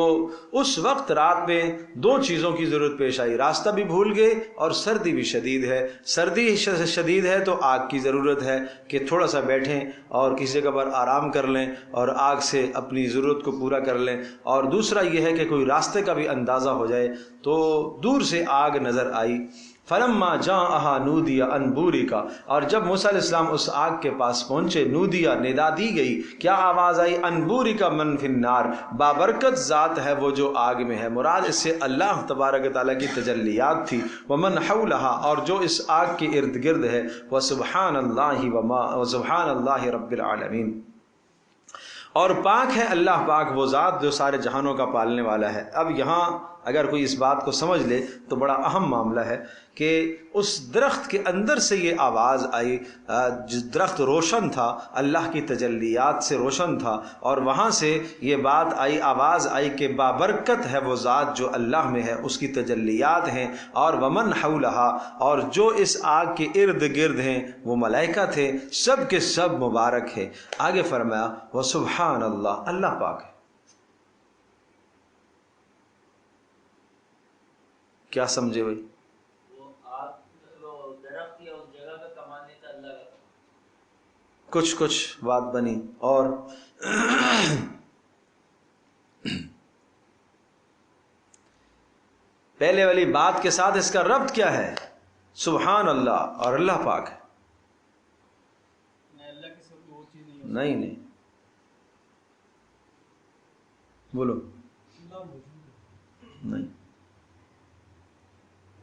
اس وقت رات میں دو چیزوں کی ضرورت پیش آئی، راستہ بھی بھول گئے اور سردی بھی شدید ہے۔ سردی شدید ہے تو آگ کی ضرورت ہے کہ تھوڑا سا بیٹھیں اور کسی جگہ پر آرام کر لیں اور آگ سے اپنی ضرورت کو پورا کر لیں، اور دوسرا یہ ہے کہ کوئی راستے کا بھی اندازہ ہو جائے۔ تو دور سے آگ نظر آئی، فلما جاءہا نودی ان بورکا، اور جب موسیٰ علیہ السلام اس آگ کے پاس پہنچے، نودیا ندا دی گئی، کیا آواز آئی؟ ان بورکا من فی النار، بابرکت ذات ہے وہ جو آگ میں ہے، مراد اس سے اللہ تبارک تعالیٰ کی تجلیات تھی، ومن حولہا، اور جو اس آگ کے ارد گرد ہے، وسبحان اللہ رب العالمین، اور پاک ہے اللہ پاک وہ ذات جو سارے جہانوں کا پالنے والا ہے۔ اب یہاں اگر کوئی اس بات کو سمجھ لے تو بڑا اہم معاملہ ہے کہ اس درخت کے اندر سے یہ آواز آئی، درخت روشن تھا، اللہ کی تجلیات سے روشن تھا، اور وہاں سے یہ بات آئی، آواز آئی کہ بابرکت ہے وہ ذات جو اللہ میں ہے، اس کی تجلیات ہیں، اور ومن حولہا، اور جو اس آگ کے ارد گرد ہیں وہ ملائکہ تھے، سب کے سب مبارک ہے۔ آگے فرمایا وسبحان اللہ، اللہ پاک ہے۔ کیا سمجھے بھائی؟ کچھ بات بنی، اور پہلے والی بات کے ساتھ اس کا ربط کیا ہے؟ سبحان اللہ اور اللہ پاک ہے، نہیں بولو، نہیں،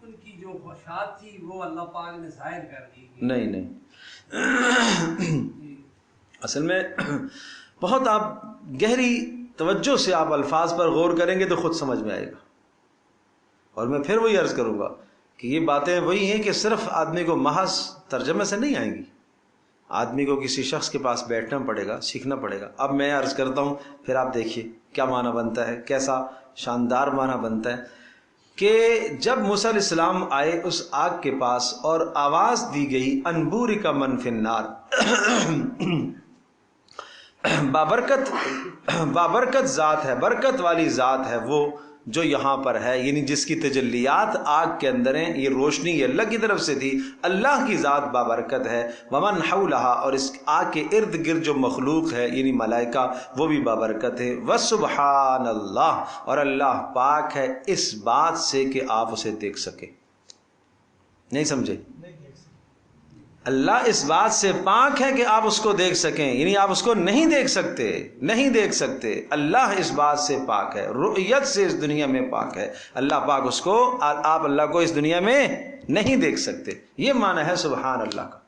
ان کی جو خواہشات تھی وہ اللہ پاک نے ظاہر کر دی، نہیں اصل میں بہت آپ گہری توجہ سے آپ الفاظ پر غور کریں گے تو خود سمجھ میں آئے گا۔ اور میں پھر وہی عرض کروں گا کہ یہ باتیں وہی ہیں کہ صرف آدمی کو محض ترجمے سے نہیں آئیں گی، آدمی کو کسی شخص کے پاس بیٹھنا پڑے گا، سیکھنا پڑے گا۔ اب میں عرض کرتا ہوں، پھر آپ دیکھیے کیا معنی بنتا ہے، کیسا شاندار معنی بنتا ہے کہ جب موسیٰ علیہ السلام آئے اس آگ کے پاس اور آواز دی گئی انبورک من فی النار، بابرکت ذات ہے، برکت والی ذات ہے وہ جو یہاں پر ہے، یعنی جس کی تجلیات آگ کے اندر ہیں، یہ روشنی یہ اللہ کی طرف سے تھی، اللہ کی ذات بابرکت ہے۔ ومن حولہا، اور اس آگ کے ارد گرد جو مخلوق ہے یعنی ملائکہ وہ بھی بابرکت ہے۔ وسبحان اللہ، اور اللہ پاک ہے اس بات سے کہ آپ اسے دیکھ سکیں۔ نہیں سمجھے؟ اللہ اس بات سے پاک ہے کہ آپ اس کو دیکھ سکیں، یعنی آپ اس کو نہیں دیکھ سکتے، نہیں دیکھ سکتے۔ اللہ اس بات سے پاک ہے، رؤیت سے اس دنیا میں پاک ہے۔ اللہ پاک اس کو، آپ اللہ کو اس دنیا میں نہیں دیکھ سکتے۔ یہ معنی ہے سبحان اللہ کا۔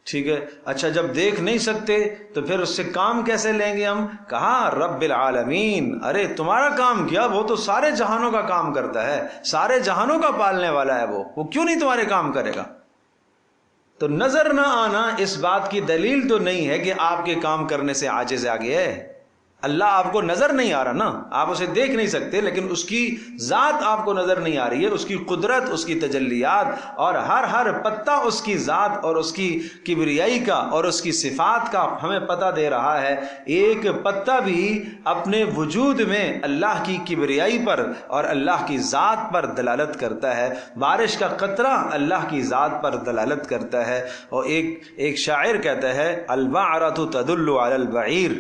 ٹھیک ہے، اچھا جب دیکھ نہیں سکتے تو پھر اس سے کام کیسے لیں گے ہم؟ کہا رب العالمین، ارے تمہارا کام کیا، وہ تو سارے جہانوں کا کام کرتا ہے، سارے جہانوں کا پالنے والا ہے، وہ کیوں نہیں تمہارے کام کرے گا؟ تو نظر نہ آنا اس بات کی دلیل تو نہیں ہے کہ آپ کے کام کرنے سے عاجز آ گیا ہے۔ اللہ آپ کو نظر نہیں آ رہا نا، آپ اسے دیکھ نہیں سکتے، لیکن اس کی ذات آپ کو نظر نہیں آ رہی ہے، اس کی قدرت، اس کی تجلیات، اور ہر پتہ اس کی ذات اور اس کی کبریائی کا اور اس کی صفات کا ہمیں پتہ دے رہا ہے۔ ایک پتہ بھی اپنے وجود میں اللہ کی کبریائی پر اور اللہ کی ذات پر دلالت کرتا ہے، بارش کا قطرہ اللہ کی ذات پر دلالت کرتا ہے۔ اور ایک شاعر کہتا ہے البعرۃ تدل علی البعیر،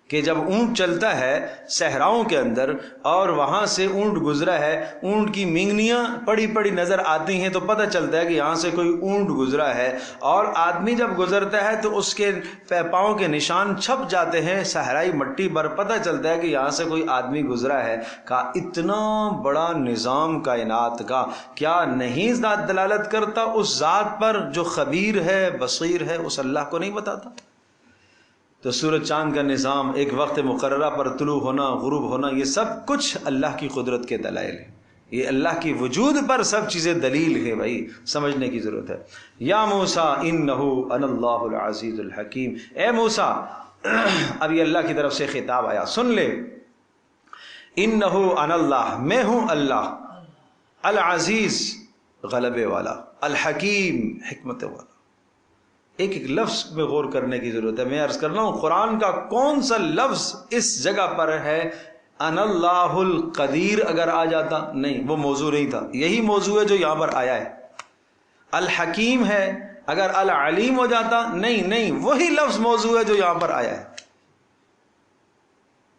کہ جب اونٹ چلتا ہے صحراؤں کے اندر اور وہاں سے اونٹ گزرا ہے، اونٹ کی مینگنیاں پڑی پڑی نظر آتی ہیں تو پتہ چلتا ہے کہ یہاں سے کوئی اونٹ گزرا ہے، اور آدمی جب گزرتا ہے تو اس کے پاؤں کے نشان چھپ جاتے ہیں صحرائی مٹی پر، پتہ چلتا ہے کہ یہاں سے کوئی آدمی گزرا ہے۔ کا اتنا بڑا نظام کائنات کا کیا نہیں ذات دلالت کرتا اس ذات پر جو خبیر ہے، بصیر ہے، اس اللہ کو نہیں بتاتا؟ تو سورج چاند کا نظام، ایک وقت مقررہ پر طلوع ہونا، غروب ہونا، یہ سب کچھ اللہ کی قدرت کے دلائل ہیں، یہ اللہ کی وجود پر سب چیزیں دلیل ہے، بھائی سمجھنے کی ضرورت ہے۔ یا موسیٰ انہ انا اللہ العزیز الحکیم، اے موسیٰ، اب یہ اللہ کی طرف سے خطاب آیا، سن لے، انہ انا اللہ، میں ہوں اللہ، العزیز غلبے والا، الحکیم حکمت والا۔ ایک ایک لفظ میں غور کرنے کی ضرورت ہے۔ میں عرض کر رہا ہوں قرآن کا کون سا لفظ اس جگہ پر ہے؟ ان اللہ القدیر اگر آ جاتا، نہیں، وہ موضوع نہیں تھا، یہی موضوع ہے جو یہاں پر آیا ہے۔ الحکیم ہے، اگر العلیم ہو جاتا، نہیں، وہی لفظ موضوع ہے جو یہاں پر آیا ہے۔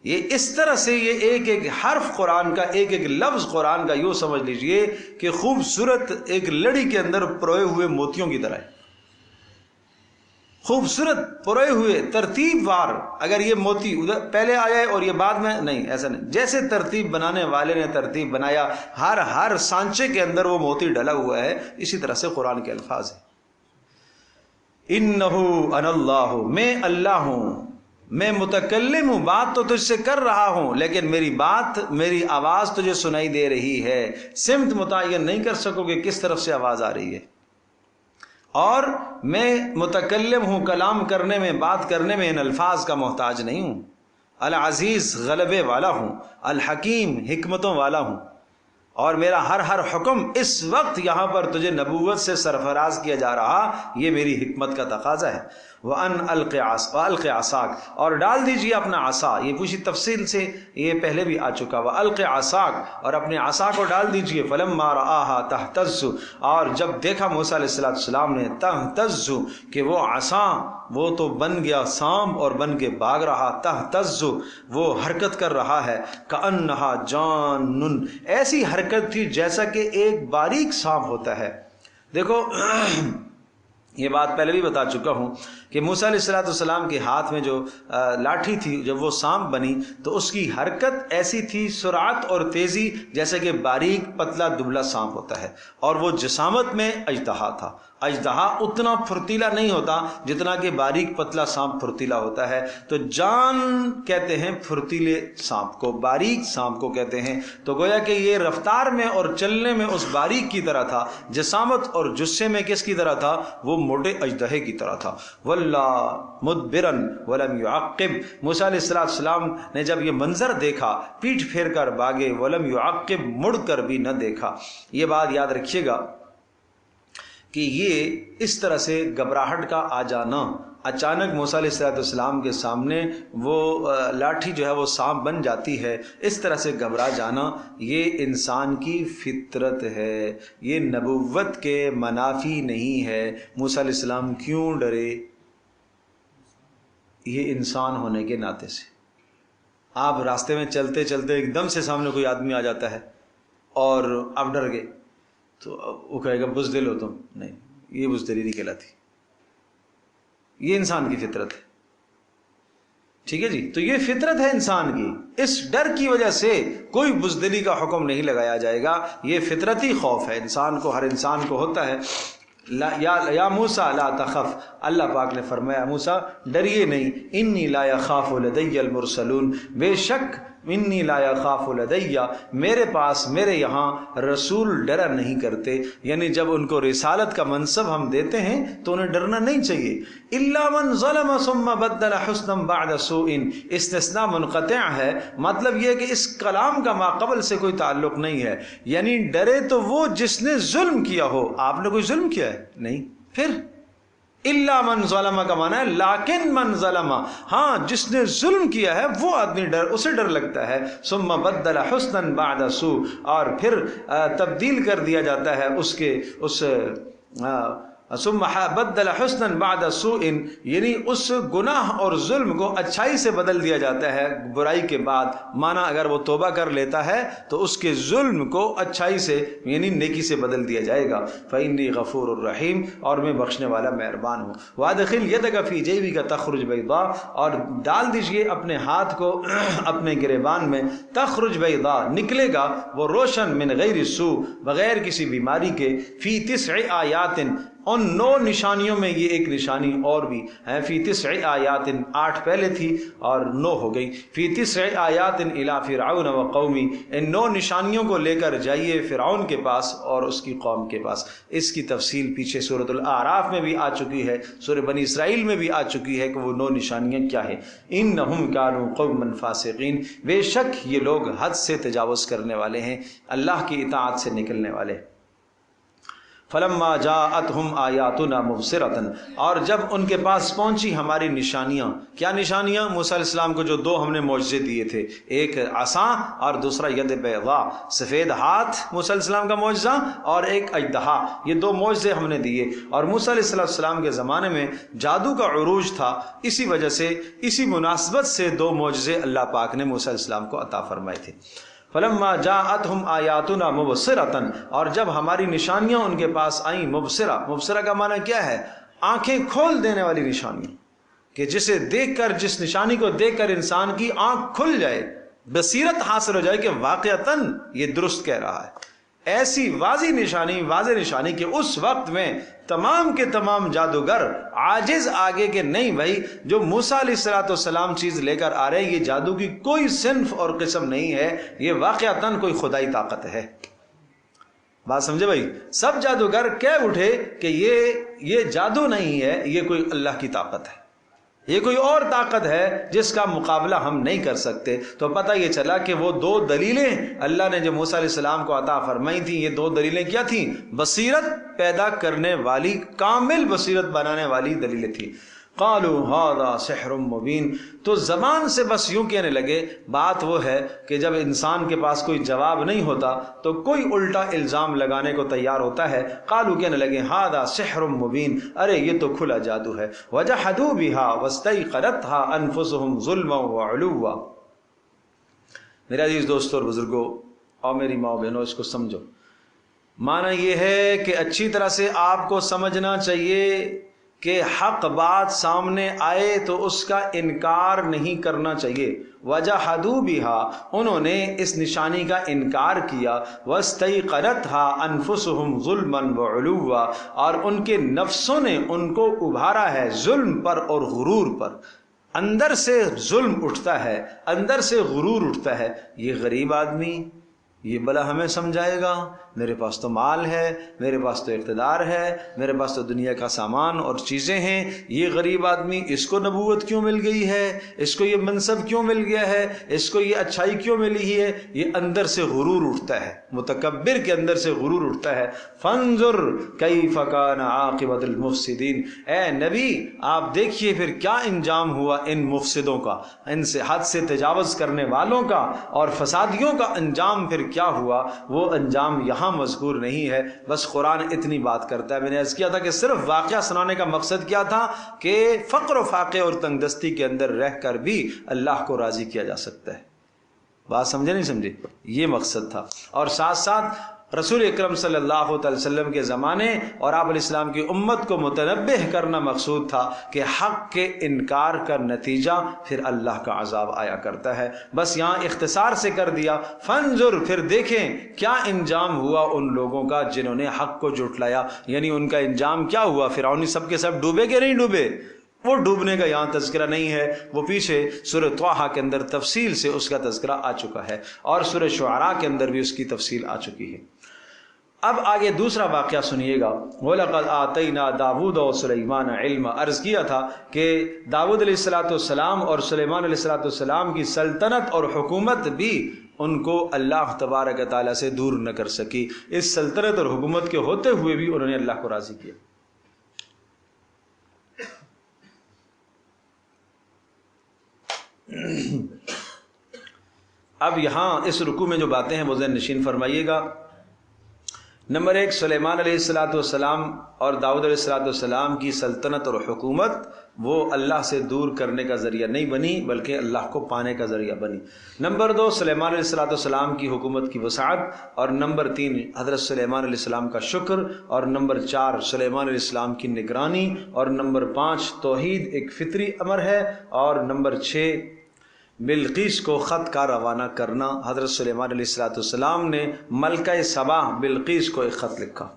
یہ اس طرح سے یہ ایک ایک حرف قرآن کا، ایک ایک لفظ قرآن کا یوں سمجھ لیجئے کہ خوبصورت ایک لڑی کے اندر پروئے ہوئے موتیوں کی طرح ہے، خوبصورت پروئے ہوئے ترتیب وار۔ اگر یہ موتی ادھر پہلے آیا ہے اور یہ بعد میں، نہیں، ایسا نہیں، جیسے ترتیب بنانے والے نے ترتیب بنایا، ہر سانچے کے اندر وہ موتی ڈلا ہوا ہے، اسی طرح سے قرآن کے الفاظ ہیں۔ انہ انا اللہ، میں اللہ ہوں، میں متکلم ہوں، بات تو تجھ سے کر رہا ہوں، لیکن میری آواز تجھے سنائی دے رہی ہے، سمت متعین نہیں کر سکو گے کس طرف سے آواز آ رہی ہے، اور میں متکلم ہوں، کلام کرنے میں، بات کرنے میں ان الفاظ کا محتاج نہیں ہوں، العزیز غلبے والا ہوں، الحکیم حکمتوں والا ہوں، اور میرا ہر حکم اس وقت یہاں پر تجھے نبوت سے سرفراز کیا جا رہا، یہ میری حکمت کا تقاضا ہے۔ وَأَنْ أَلْقِ عَصَاكَ، اور ڈال دیجئے اپنا عصا، یہ پوچھی تفصیل سے یہ پہلے بھی آ چکا، وَأَلْقِ عَصَاكَ، اور اپنے عصا کو ڈال دیجئے، فَلَمَّا رَآهَا تَهْتَزُّ، اور جب دیکھا موسیٰ علیہ السلام نے، تہتز، کہ وہ عصا وہ تو بن گیا سانپ اور بن کے بھاگ رہا، تہتز وہ حرکت کر رہا ہے، کأنہا جان، ایسی حرکت تھی جیسا کہ ایک باریک سانپ ہوتا ہے۔ دیکھو یہ بات پہلے بھی بتا چکا ہوں کہ موسیٰ علیہ السلام کے ہاتھ میں جو لاٹھی تھی، جب وہ سانپ بنی تو اس کی حرکت ایسی تھی، سرعت اور تیزی، جیسے کہ باریک پتلا دبلا سانپ ہوتا ہے، اور وہ جسامت میں اژدہا تھا، اژدہا اتنا پھرتیلا نہیں ہوتا جتنا کہ باریک پتلا سانپ پھرتیلا ہوتا ہے. تو جان کہتے ہیں پھرتیلے سانپ کو، باریک سانپ کو کہتے ہیں. تو گویا کہ یہ رفتار میں اور چلنے میں اس باریک کی طرح تھا، جسامت اور جسے میں کس کی طرح تھا؟ وہ موٹے اژدہے کی طرح تھا. وَلَّا مُدْبِرًا وَلَمْ يُعَقِّبْ، موسیٰ علیہ السلام نے جب یہ منظر دیکھا پیٹھ پھیر کر بھاگے، وَلَمْ يُعَقِّبْ مڑ کر بھی نہ دیکھا. یہ بات یاد رکھیے گا کہ یہ اس طرح سے گھبراہٹ کا آ جانا، اچانک موسیٰ علیہ السلام کے سامنے وہ لاٹھی جو ہے وہ سانپ بن جاتی ہے، اس طرح سے گھبرا جانا یہ انسان کی فطرت ہے، یہ نبوت کے منافی نہیں ہے. موسیٰ علیہ السلام کیوں ڈرے؟ یہ انسان ہونے کے ناطے سے. آپ راستے میں چلتے چلتے ایک دم سے سامنے کوئی آدمی آ جاتا ہے اور آپ ڈر گئے تو وہ کہے گا بزدل ہو تم. نہیں، یہ بزدلی نہیں کہلاتی، یہ انسان کی فطرت ہے. ٹھیک ہے جی، تو یہ فطرت ہے انسان کی. اس ڈر کی وجہ سے کوئی بزدلی کا حکم نہیں لگایا جائے گا، یہ فطرتی خوف ہے انسان کو، ہر انسان کو ہوتا ہے. یا موسیٰ لا تخف، اللہ پاک نے فرمایا موسیٰ ڈریے نہیں. انی لا یخاف لدی المرسلون، بے شک انی لا یخاف لدی، میرے پاس میرے یہاں رسول ڈرا نہیں کرتے. یعنی جب ان کو رسالت کا منصب ہم دیتے ہیں تو انہیں ڈرنا نہیں چاہیے. الا من ظلم ثم بدل حسنا بعد سوء، استثناء منقطع ہے، مطلب یہ کہ اس کلام کا ماقبل سے کوئی تعلق نہیں ہے. یعنی ڈرے تو وہ جس نے ظلم کیا ہو. آپ نے کوئی ظلم کیا ہے؟ نہیں. پھر الا من ظلم کا معنی ہے لیکن من ظلم، ہاں جس نے ظلم کیا ہے وہ آدمی اسے ڈر لگتا ہے. ثم بدل حسنا بعد سوء، اور پھر تبدیل کر دیا جاتا ہے اس ثم بدل حسنا بعد سوء، یعنی اس گناہ اور ظلم کو اچھائی سے بدل دیا جاتا ہے برائی کے بعد. مانا اگر وہ توبہ کر لیتا ہے تو اس کے ظلم کو اچھائی سے یعنی نیکی سے بدل دیا جائے گا. فإنی غفور الرحیم، اور میں بخشنے والا مہربان ہوں. وادخل یدک فی جیبک تخرج بیضاء، اور ڈال دیجئے اپنے ہاتھ کو اپنے گریبان میں. تخرج بیضاء، نکلے گا وہ روشن، من غیر سوء، بغیر کسی بیماری کے. فی 9 آیات، ان 9 نشانیوں میں یہ ایک نشانی اور بھی ہے. فی 9 آیات، 8 پہلے تھی اور 9 ہو گئی. فی 9 آیات الی فرعون و قومی، ان 9 نشانیوں کو لے کر جائیے فرعون کے پاس اور اس کی قوم کے پاس. اس کی تفصیل پیچھے سورۃ الاعراف میں بھی آ چکی ہے، سورہ بنی اسرائیل میں بھی آ چکی ہے کہ وہ 9 نشانیاں کیا ہیں. انہم کانوا قوما فاسقین، بے شک یہ لوگ حد سے تجاوز کرنے والے ہیں، اللہ کی اطاعت سے نکلنے والے. فلما جاءتهم آیاتنا مبصرۃ، اور جب ان کے پاس پہنچی ہماری نشانیاں. کیا نشانیاں؟ موسیٰ علیہ السلام کو جو 2 ہم نے معجزے دیے تھے، ایک عصا اور دوسرا ید بیضاء، سفید ہاتھ موسیٰ علیہ السلام کا معجزہ، اور ایک اژدہا. یہ 2 معجزے ہم نے دیے. اور موسیٰ علیہ السلام کے زمانے میں جادو کا عروج تھا، اسی وجہ سے اسی مناسبت سے 2 معجزے اللہ پاک نے موسیٰ علیہ السلام کو عطا فرمائے تھے. فلما جاءتهم آیاتنا مبصرۃ، اور جب ہماری نشانیاں ان کے پاس آئیں. مبصرہ، مبصرہ کا معنی کیا ہے؟ آنکھیں کھول دینے والی نشانیاں، کہ جسے دیکھ کر، جس نشانی کو دیکھ کر انسان کی آنکھ کھل جائے، بصیرت حاصل ہو جائے کہ واقعتاً یہ درست کہہ رہا ہے. ایسی واضح نشانی کہ اس وقت میں تمام کے تمام جادوگر عاجز آگے کے نہیں. بھائی جو موسیٰ علیہ السلام چیز لے کر آ رہے ہیں، یہ جادو کی کوئی صنف اور قسم نہیں ہے، یہ واقعتاً کوئی خدائی طاقت ہے. بات سمجھے بھائی؟ سب جادوگر کہہ اٹھے کہ یہ جادو نہیں ہے، یہ کوئی اللہ کی طاقت ہے، یہ کوئی اور طاقت ہے جس کا مقابلہ ہم نہیں کر سکتے. تو پتہ یہ چلا کہ وہ 2 دلیلیں اللہ نے جو موسیٰ علیہ السلام کو عطا فرمائی تھیں، یہ 2 دلیلیں کیا تھیں؟ بصیرت پیدا کرنے والی، کامل بصیرت بنانے والی دلیلیں تھیں. قالوا هذا سحر مبین، تو زبان سے بس یوں کہنے لگے. بات وہ ہے کہ جب انسان کے پاس کوئی جواب نہیں ہوتا تو کوئی الٹا الزام لگانے کو تیار ہوتا ہے. قالوا کہنے لگے هذا سحر مبین، ارے یہ تو کھلا جادو ہے. وجحدوا بها واستيقنتها انفسهم ظلما وعلوا. میرے عزیز دوستوں اور بزرگوں اور میری ماں بہنوں، اس کو سمجھو. معنی یہ ہے کہ اچھی طرح سے آپ کو سمجھنا چاہیے کہ حق بات سامنے آئے تو اس کا انکار نہیں کرنا چاہیے. وجحدوا بها، انہوں نے اس نشانی کا انکار کیا. واستيقنتها انفسهم ظلما وعلوا، اور ان کے نفسوں نے ان کو ابھارا ہے ظلم پر اور غرور پر. اندر سے ظلم اٹھتا ہے، اندر سے غرور اٹھتا ہے. یہ غریب آدمی یہ بلا ہمیں سمجھائے گا، میرے پاس تو مال ہے، میرے پاس تو اقتدار ہے، میرے پاس تو دنیا کا سامان اور چیزیں ہیں، یہ غریب آدمی اس کو نبوت کیوں مل گئی ہے، اس کو یہ منصب کیوں مل گیا ہے، اس کو یہ اچھائی کیوں ملی ہے. یہ اندر سے غرور اٹھتا ہے، متکبر کے اندر سے غرور اٹھتا ہے. فانظر کیف کان عاقبۃ المفسدین، اے نبی آپ دیکھیے پھر کیا انجام ہوا ان مفسدوں کا، ان سے حد سے تجاوز کرنے والوں کا اور فسادیوں کا انجام پھر کیا ہوا. وہ انجام یہاں مذکور نہیں ہے، بس قرآن اتنی بات کرتا ہے. میں نے عرض کیا تھا کہ صرف واقعہ سنانے کا مقصد کیا تھا کہ فقر و فاقے اور تنگ دستی کے اندر رہ کر بھی اللہ کو راضی کیا جا سکتا ہے. بات سمجھے نہیں سمجھے؟ یہ مقصد تھا. اور ساتھ ساتھ رسول اکرم صلی اللہ علیہ وسلم کے زمانے اور آپ علیہ السلام کی امت کو متنبہ کرنا مقصود تھا کہ حق کے انکار کا نتیجہ پھر اللہ کا عذاب آیا کرتا ہے. بس یہاں اختصار سے کر دیا فانظر، پھر دیکھیں کیا انجام ہوا ان لوگوں کا جنہوں نے حق کو جھٹلایا. یعنی ان کا انجام کیا ہوا؟ فرعونی سب کے سب ڈوبے کہ نہیں ڈوبے؟ وہ ڈوبنے کا یہاں تذکرہ نہیں ہے، وہ پیچھے سورہ طٰہٰ کے اندر تفصیل سے اس کا تذکرہ آ چکا ہے، اور سورہ شعراء کے اندر بھی اس کی تفصیل آ چکی ہے. اب آگے دوسرا واقعہ سنیے گا. وَلَقَدْ آتَيْنَا دَاوُودَ وَسُلَيْمَانَ عِلْمًا. عرض کیا تھا کہ داؤد علیہ السلام اور سلیمان علیہ السلام کی سلطنت اور حکومت بھی ان کو اللہ تبارک تعالیٰ سے دور نہ کر سکی. اس سلطنت اور حکومت کے ہوتے ہوئے بھی انہوں نے اللہ کو راضی کیا. اب یہاں اس رکوع میں جو باتیں ہیں وہ ذہن نشین فرمائیے گا. نمبر 1، سلیمان علیہ السلام اور داؤد علیہ السلام کی سلطنت اور حکومت وہ اللہ سے دور کرنے کا ذریعہ نہیں بنی بلکہ اللہ کو پانے کا ذریعہ بنی. نمبر 2، سلیمان علیہ السلام کی حکومت کی وسعت، اور نمبر 3، حضرت سلیمان علیہ السلام کا شکر، اور نمبر 4، سلیمان علیہ السلام کی نگرانی، اور نمبر 5، توحید ایک فطری امر ہے، اور نمبر 6، بلقیس کو خط کا روانہ کرنا. حضرت سلیمان علیہ السلام نے ملکہ سبا بلقیس کو ایک خط لکھا.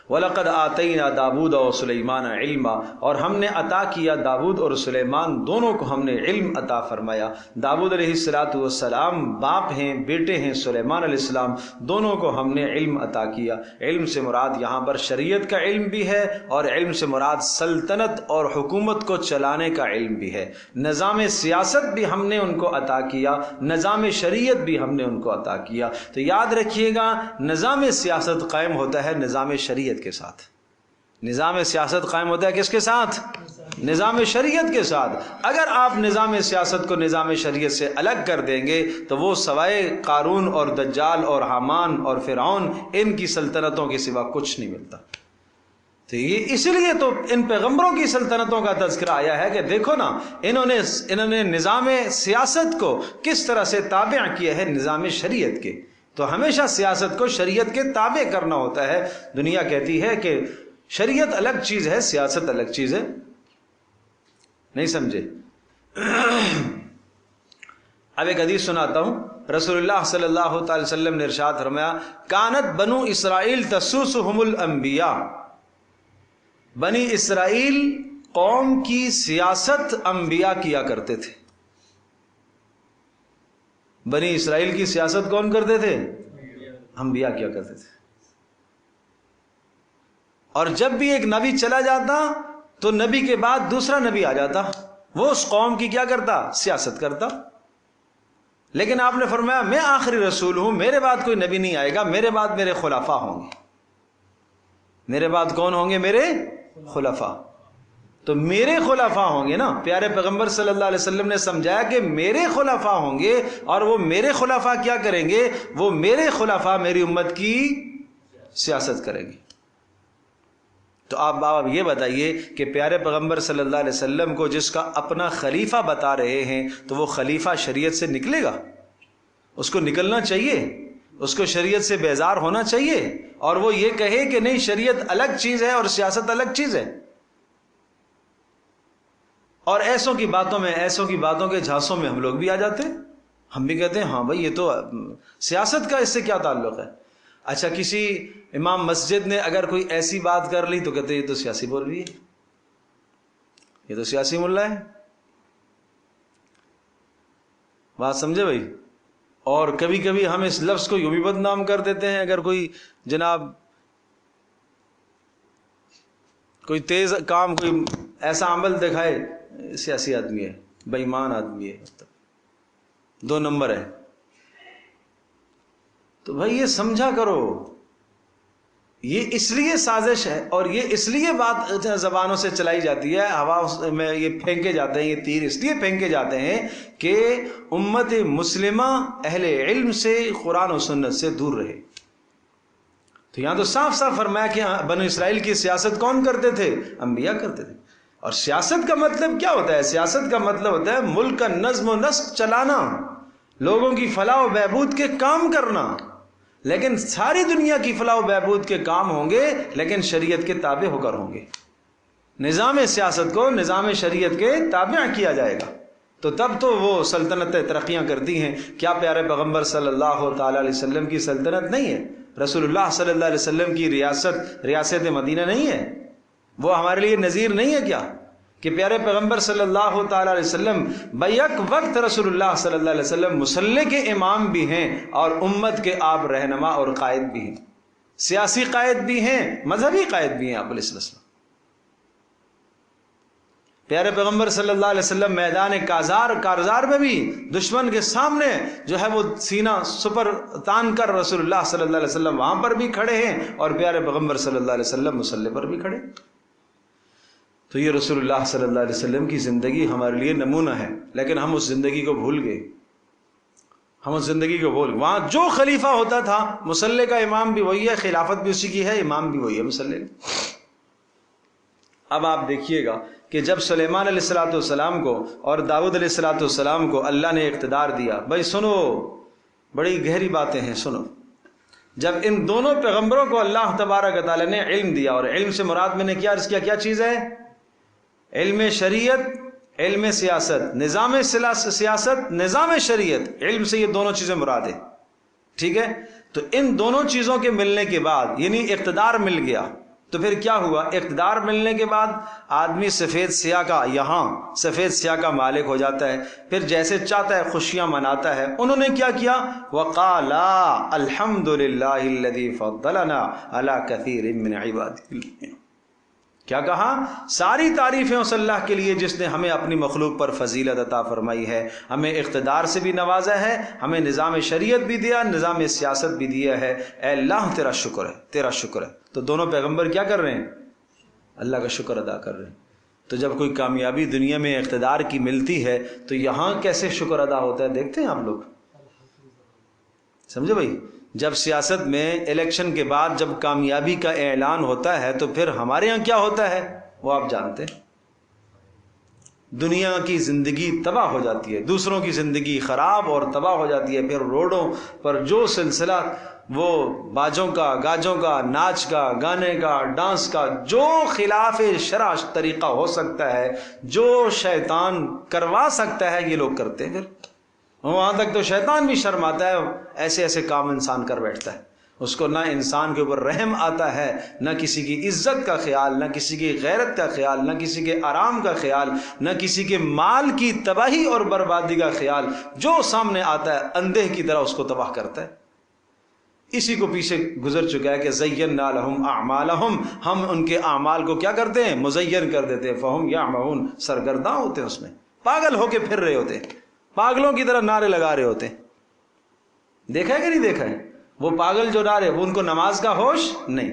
وَلَقَدْ آتَيْنَا دَاوُودَ وَسُلَيْمَانَ عِلْمًا، اور ہم نے عطا کیا داود اور سلیمان دونوں کو ہم نے علم عطا فرمایا. داود علیہ السلام باپ ہیں، بیٹے ہیں سلیمان علیہ السلام، دونوں کو ہم نے علم عطا کیا. علم سے مراد یہاں پر شریعت کا علم بھی ہے، اور علم سے مراد سلطنت اور حکومت کو چلانے کا علم بھی ہے. نظام سیاست بھی ہم نے ان کو عطا کیا، نظام شریعت بھی ہم نے ان کو عطا کیا. تو یاد رکھیے گا، نظام سیاست قائم ہوتا ہے نظام شریعت کے ساتھ. نظام سیاست قائم ہوتا ہے کس کے ساتھ؟ نظام شریعت کے ساتھ. اگر آپ نظام سیاست کو نظام شریعت سے الگ کر دیں گے تو وہ سوائے قارون اور دجال اور حامان اور فرعون ان کی سلطنتوں کے سوا کچھ نہیں ملتا. تو یہ اس لیے تو ان پیغمبروں کی سلطنتوں کا تذکرہ آیا ہے کہ دیکھو نا، انہوں نے نظام سیاست کو کس طرح سے تابع کیا ہے نظام شریعت کے. تو ہمیشہ سیاست کو شریعت کے تابع کرنا ہوتا ہے. دنیا کہتی ہے کہ شریعت الگ چیز ہے، سیاست الگ چیز ہے. نہیں سمجھے؟ اب ایک حدیث سناتا ہوں. رسول اللہ صلی اللہ تعالی وسلم نے ارشاد فرمایا، کانت بنو اسرائیل تسوسہم الانبیاء. بنی اسرائیل قوم کی سیاست انبیاء کیا کرتے تھے. بنی اسرائیل کی سیاست کون کرتے تھے؟ انبیاء کیا کرتے تھے. اور جب بھی ایک نبی چلا جاتا تو نبی کے بعد دوسرا نبی آ جاتا، وہ اس قوم کی کیا کرتا؟ سیاست کرتا. لیکن آپ نے فرمایا میں آخری رسول ہوں، میرے بعد کوئی نبی نہیں آئے گا، میرے بعد میرے خلفاء ہوں گے. میرے بعد کون ہوں گے؟ میرے خلفاء. تو میرے خلفاء ہوں گے نا. پیارے پیغمبر صلی اللہ علیہ وسلم نے سمجھایا کہ میرے خلفاء ہوں گے، اور وہ میرے خلفاء کیا کریں گے؟ وہ میرے خلفاء میری امت کی سیاست کریں گے. تو آپ بابا یہ بتائیے کہ پیارے پیغمبر صلی اللہ علیہ وسلم کو جس کا اپنا خلیفہ بتا رہے ہیں تو وہ خلیفہ شریعت سے نکلے گا؟ اس کو نکلنا چاہیے، اس کو شریعت سے بیزار ہونا چاہیے، اور وہ یہ کہے کہ نہیں شریعت الگ چیز ہے اور سیاست الگ چیز ہے. اور ایسوں کی باتوں کے جھانسوں میں ہم لوگ بھی آ جاتے ہیں. ہم بھی کہتے ہیں ہاں بھائی یہ تو سیاست کا اس سے کیا تعلق ہے. اچھا کسی امام مسجد نے اگر کوئی ایسی بات کر لی تو کہتے ہیں یہ تو سیاسی بول رہی ہے، یہ تو سیاسی ملا ہے. بات سمجھے بھائی. اور کبھی کبھی ہم اس لفظ کو یوں بھی بدنام کر دیتے ہیں، اگر کوئی جناب کوئی تیز کام، کوئی ایسا عمل دکھائے، سیاسی آدمی ہے، بے ایمان آدمی ہے، 2 نمبر ہے. تو بھائی یہ سمجھا کرو، یہ اس لیے سازش ہے اور یہ اس لیے بات زبانوں سے چلائی جاتی ہے، ہوا میں یہ پھینکے جاتے ہیں، یہ تیر اس لیے پھینکے جاتے ہیں کہ امت مسلمہ اہل علم سے، قرآن و سنت سے دور رہے. تو یہاں تو صاف صاف فرمایا کہ بنو اسرائیل کی سیاست کون کرتے تھے؟ انبیاء کرتے تھے. اور سیاست کا مطلب کیا ہوتا ہے؟ سیاست کا مطلب ہوتا ہے ملک کا نظم و نسق چلانا، لوگوں کی فلاح و بہبود کے کام کرنا. لیکن ساری دنیا کی فلاح و بہبود کے کام ہوں گے لیکن شریعت کے تابع ہو کر ہوں گے. نظام سیاست کو نظام شریعت کے تابع کیا جائے گا تو تب تو وہ سلطنتیں ترقیاں کرتی ہیں. کیا پیارے پیغمبر صلی اللہ تعالی علیہ وسلم کی سلطنت نہیں ہے؟ رسول اللہ صلی اللہ علیہ وسلم کی ریاست مدینہ نہیں ہے؟ وہ ہمارے لیے نذیر نہیں ہے کیا کہ پیارے پیغمبر صلی اللہ تعالی علیہ وسلم بیک وقت رسول اللہ صلی اللہ علیہ وسلم مصلی کے امام بھی ہیں اور امت کے آپ رہنما اور قائد بھی ہیں، سیاسی قائد بھی ہیں، مذہبی قائد بھی ہیں آپ علیہ السلام. پیارے پیغمبر صلی اللہ علیہ وسلم میدان کارزار میں بھی دشمن کے سامنے جو ہے وہ سینہ سپر تان کر رسول اللہ صلی اللہ علیہ وسلم وہاں پر بھی کھڑے ہیں اور پیارے پیغمبر صلی اللہ علیہ وسلم مصلی پر بھی کھڑے. تو یہ رسول اللہ صلی اللہ علیہ وسلم کی زندگی ہمارے لیے نمونہ ہے، لیکن ہم اس زندگی کو بھول گئے. وہاں جو خلیفہ ہوتا تھا مصلی کا امام بھی وہی ہے، خلافت بھی اسی کی ہے، امام بھی وہی ہے مصلی کا. اب آپ دیکھیے گا کہ جب سلیمان علیہ الصلوۃ والسلام کو اور داؤد علیہ الصلوۃ والسلام کو اللہ نے اقتدار دیا، بھائی سنو بڑی گہری باتیں ہیں، سنو. جب ان دونوں پیغمبروں کو اللہ تبارک و تعالی نے علم دیا، اور علم سے مراد میں نے کیا عرض کیا، کیا چیز ہے؟ علم شریعت، علم سیاست، نظام سیاست، نظام شریعت. علم سے یہ دونوں چیزیں مراد ہیں، ٹھیک ہے. تو ان دونوں چیزوں کے ملنے کے بعد یعنی اقتدار مل گیا تو پھر کیا ہوا؟ اقتدار ملنے کے بعد آدمی سفید سیاہ کا مالک ہو جاتا ہے، پھر جیسے چاہتا ہے خوشیاں مناتا ہے. انہوں نے کیا کیا؟ وَقَالَا الْحَمْدُ لِلَّهِ الَّذِي فَضَّلَنَا عَلَى كَثِيرٍ مِّنْ عِبَادِهِ. کیا کہا؟ ساری تعریفیں اس اللہ کے لیے جس نے ہمیں اپنی مخلوق پر فضیلت عطا فرمائی ہے، ہمیں اقتدار سے بھی نوازا ہے، ہمیں نظام شریعت بھی دیا، نظام سیاست بھی دیا ہے. اے اللہ تیرا شکر ہے، تیرا شکر ہے. تو دونوں پیغمبر کیا کر رہے ہیں؟ اللہ کا شکر ادا کر رہے ہیں. تو جب کوئی کامیابی دنیا میں اقتدار کی ملتی ہے تو یہاں کیسے شکر ادا ہوتا ہے دیکھتے ہیں آپ لوگ. سمجھے بھائی؟ جب سیاست میں الیکشن کے بعد جب کامیابی کا اعلان ہوتا ہے تو پھر ہمارے ہاں کیا ہوتا ہے وہ آپ جانتے ہیں. دنیا کی زندگی تباہ ہو جاتی ہے، دوسروں کی زندگی خراب اور تباہ ہو جاتی ہے. پھر روڈوں پر جو سلسلہ وہ باجوں کا، گاجوں کا، ناچ کا، گانے کا، ڈانس کا، جو خلاف شرع طریقہ ہو سکتا ہے، جو شیطان کروا سکتا ہے، یہ لوگ کرتے ہیں. پھر وہاں تک تو شیطان بھی شرماتا ہے، ایسے ایسے کام انسان کر بیٹھتا ہے. اس کو نہ انسان کے اوپر رحم آتا ہے، نہ کسی کی عزت کا خیال، نہ کسی کی غیرت کا خیال، نہ کسی کے آرام کا خیال، نہ کسی کے مال کی تباہی اور بربادی کا خیال. جو سامنے آتا ہے اندھے کی طرح اس کو تباہ کرتا ہے. اسی کو پیچھے گزر چکا ہے کہ زینا لہم اعمالہم، ہم ان کے اعمال کو کیا کرتے ہیں؟ مزین کر دیتے ہیں. فہم یعمہون، سرگرداں ہوتے ہیں، اس میں پاگل ہو کے پھر رہے ہوتے ہیں، پاگلوں کی طرح نعرے لگا رہے ہوتے ہیں. دیکھا ہے کہ نہیں دیکھا ہے؟ وہ پاگل جو نعرے، وہ ان کو نماز کا ہوش نہیں،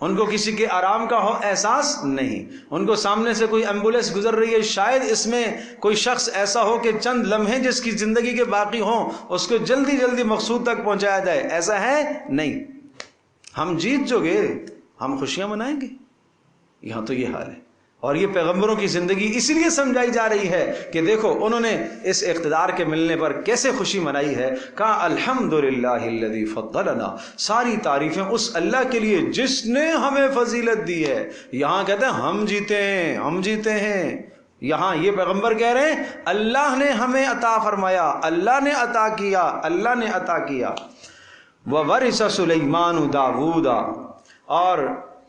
ان کو کسی کے آرام کا احساس نہیں. ان کو سامنے سے کوئی ایمبولینس گزر رہی ہے، شاید اس میں کوئی شخص ایسا ہو کہ چند لمحے جس کی زندگی کے باقی ہوں اس کو جلدی جلدی مقصود تک پہنچایا جائے. ایسا ہے نہیں. ہم جیت جو گے ہم خوشیاں منائیں گے. یہاں تو یہ حال ہے. اور یہ پیغمبروں کی زندگی اسی لیے سمجھائی جا رہی ہے کہ دیکھو انہوں نے اس اقتدار کے ملنے پر کیسے خوشی منائی ہے. کہا الحمدللہ الذی فضلنا، ساری تعریفیں اس اللہ کے لیے جس نے ہمیں فضیلت دی ہے. یہاں کہتے ہیں ہم جیتے ہیں، ہم جیتے ہیں. یہاں یہ پیغمبر کہہ رہے ہیں اللہ نے ہمیں عطا فرمایا، اللہ نے عطا کیا، اللہ نے عطا کیا۔ وَوَرِثَ سُلَيْمَانُ دَاوُودَ، اور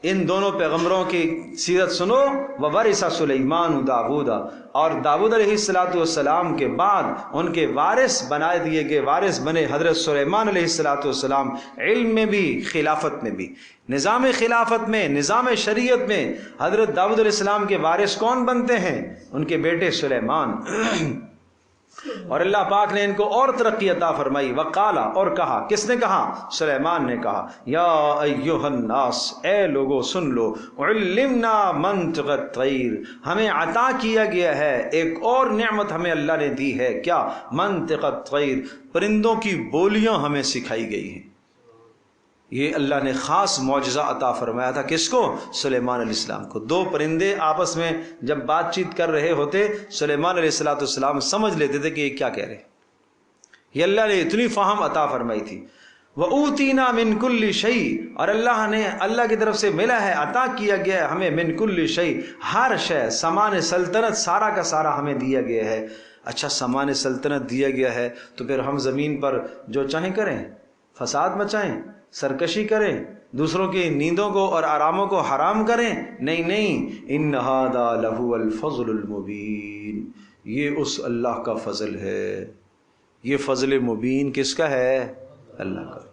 ان دونوں پیغمبروں کی سیرت سنو۔ وَوَرِثَ سُلَيْمَانُ دَاوُودَ، اور داؤد علیہ السلام کے بعد ان کے وارث بنا دیے گئے، وارث بنے حضرت سلیمان علیہ السلام، علم میں بھی خلافت میں بھی۔ نظام خلافت میں، نظام شریعت میں حضرت داؤد علیہ السلام کے وارث کون بنتے ہیں؟ ان کے بیٹے سلیمان۔ اور اللہ پاک نے ان کو اور ترقی عطا فرمائی۔ وقالا، اور کہا، کس نے کہا؟ سلیمان نے کہا، یا ایھا الناس، اے لوگو سن لو، علمنا منطق الطیر، ہمیں عطا کیا گیا ہے ایک اور نعمت ہمیں اللہ نے دی ہے۔ کیا؟ منطق الطیر، پرندوں کی بولیاں ہمیں سکھائی گئی ہیں۔ یہ اللہ نے خاص معجزہ عطا فرمایا تھا، کس کو؟ سلیمان علیہ السلام کو۔ دو پرندے آپس میں جب بات چیت کر رہے ہوتے، سلیمان علیہ السلام سمجھ لیتے تھے کہ یہ کیا کہہ رہے۔ یہ اللہ نے اتنی فہم عطا فرمائی تھی۔ وَأُوتِينَا مِن كُلِّ شَيْءٍ، اور اللہ کی طرف سے ملا ہے، عطا کیا گیا ہے ہمیں، من کل شیء، ہر شے، سامان سلطنت سارا کا سارا ہمیں دیا گیا ہے۔ اچھا، سامان سلطنت دیا گیا ہے تو پھر ہم زمین پر جو چاہیں کریں، فساد مچائیں، سرکشی کریں، دوسروں کی نیندوں کو اور آراموں کو حرام کریں؟ نہیں نہیں، ان ھذا لہو الفضل المبین، یہ اس اللہ کا فضل ہے۔ یہ فضل مبین کس کا ہے؟ اللہ کا۔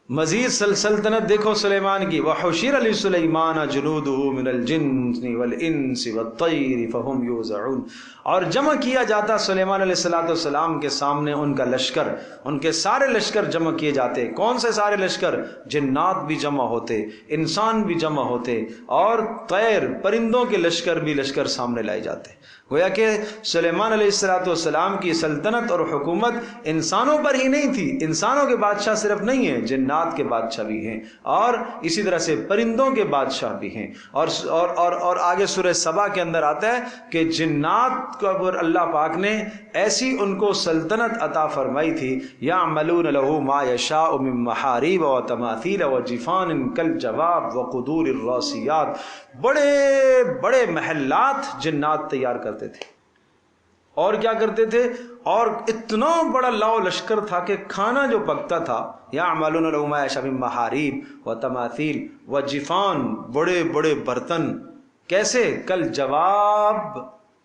مزید سلطنت دیکھو سلیمان کی۔ وحشر لسلیمان جنودہ من الجن والانس والطیر فہم یوزعون، اور جمع کیا جاتا سلیمان علیہ السلام کے سامنے ان کا لشکر، ان کے سارے لشکر جمع کیے جاتے۔ کون سے سارے لشکر؟ جنات بھی جمع ہوتے، انسان بھی جمع ہوتے، اور طیر، پرندوں کے لشکر سامنے لائے جاتے۔ گویا کہ سلیمان علیہ السلام کی سلطنت اور حکومت انسانوں پر ہی نہیں تھی، انسانوں کے بادشاہ صرف نہیں ہیں، جنات کے بادشاہ بھی ہیں، اور اسی طرح سے پرندوں کے بادشاہ بھی ہیں۔ اور آگے سورہ سبا کے اندر آتا ہے کہ جنات کو اللہ پاک نے ایسی ان کو سلطنت عطا فرمائی تھی، یعملون لہ ما یشاء من محاریب وتماثیل وجفان کالجواب وقدور الراسیات، بڑے بڑے محلات جنات تیار کرتے تھے۔ اور کیا کرتے تھے؟ اور اتنا بڑا لاؤ لشکر تھا کہ کھانا جو پکتا تھا، یعملون لہ ما یشاء من محاریب وتماثیل وجفان، بڑے بڑے برتن، کیسے؟ کالجواب،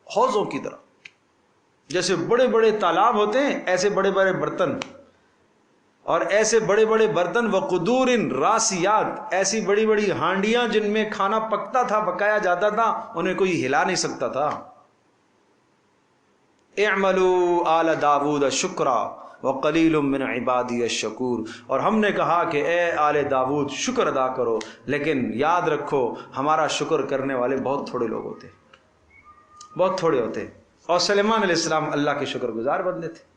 حوضوں کی طرح، جیسے بڑے بڑے تالاب ہوتے ہیں ایسے بڑے بڑے برتن، اور ایسے بڑے بڑے برتن، وقدور راسیات، ایسی بڑی بڑی ہانڈیاں جن میں کھانا پکتا تھا، پکایا جاتا تھا، انہیں کوئی ہلا نہیں سکتا تھا۔ اعملوا آل داود شکرا وقلیل من عبادی الشکور، اور ہم نے کہا کہ اے آل داود شکر ادا کرو، لیکن یاد رکھو ہمارا شکر کرنے والے بہت تھوڑے لوگ ہوتے، بہت تھوڑے ہوتے۔ اور سلیمان علیہ السلام اللہ کے شکر گزار بندے تھے۔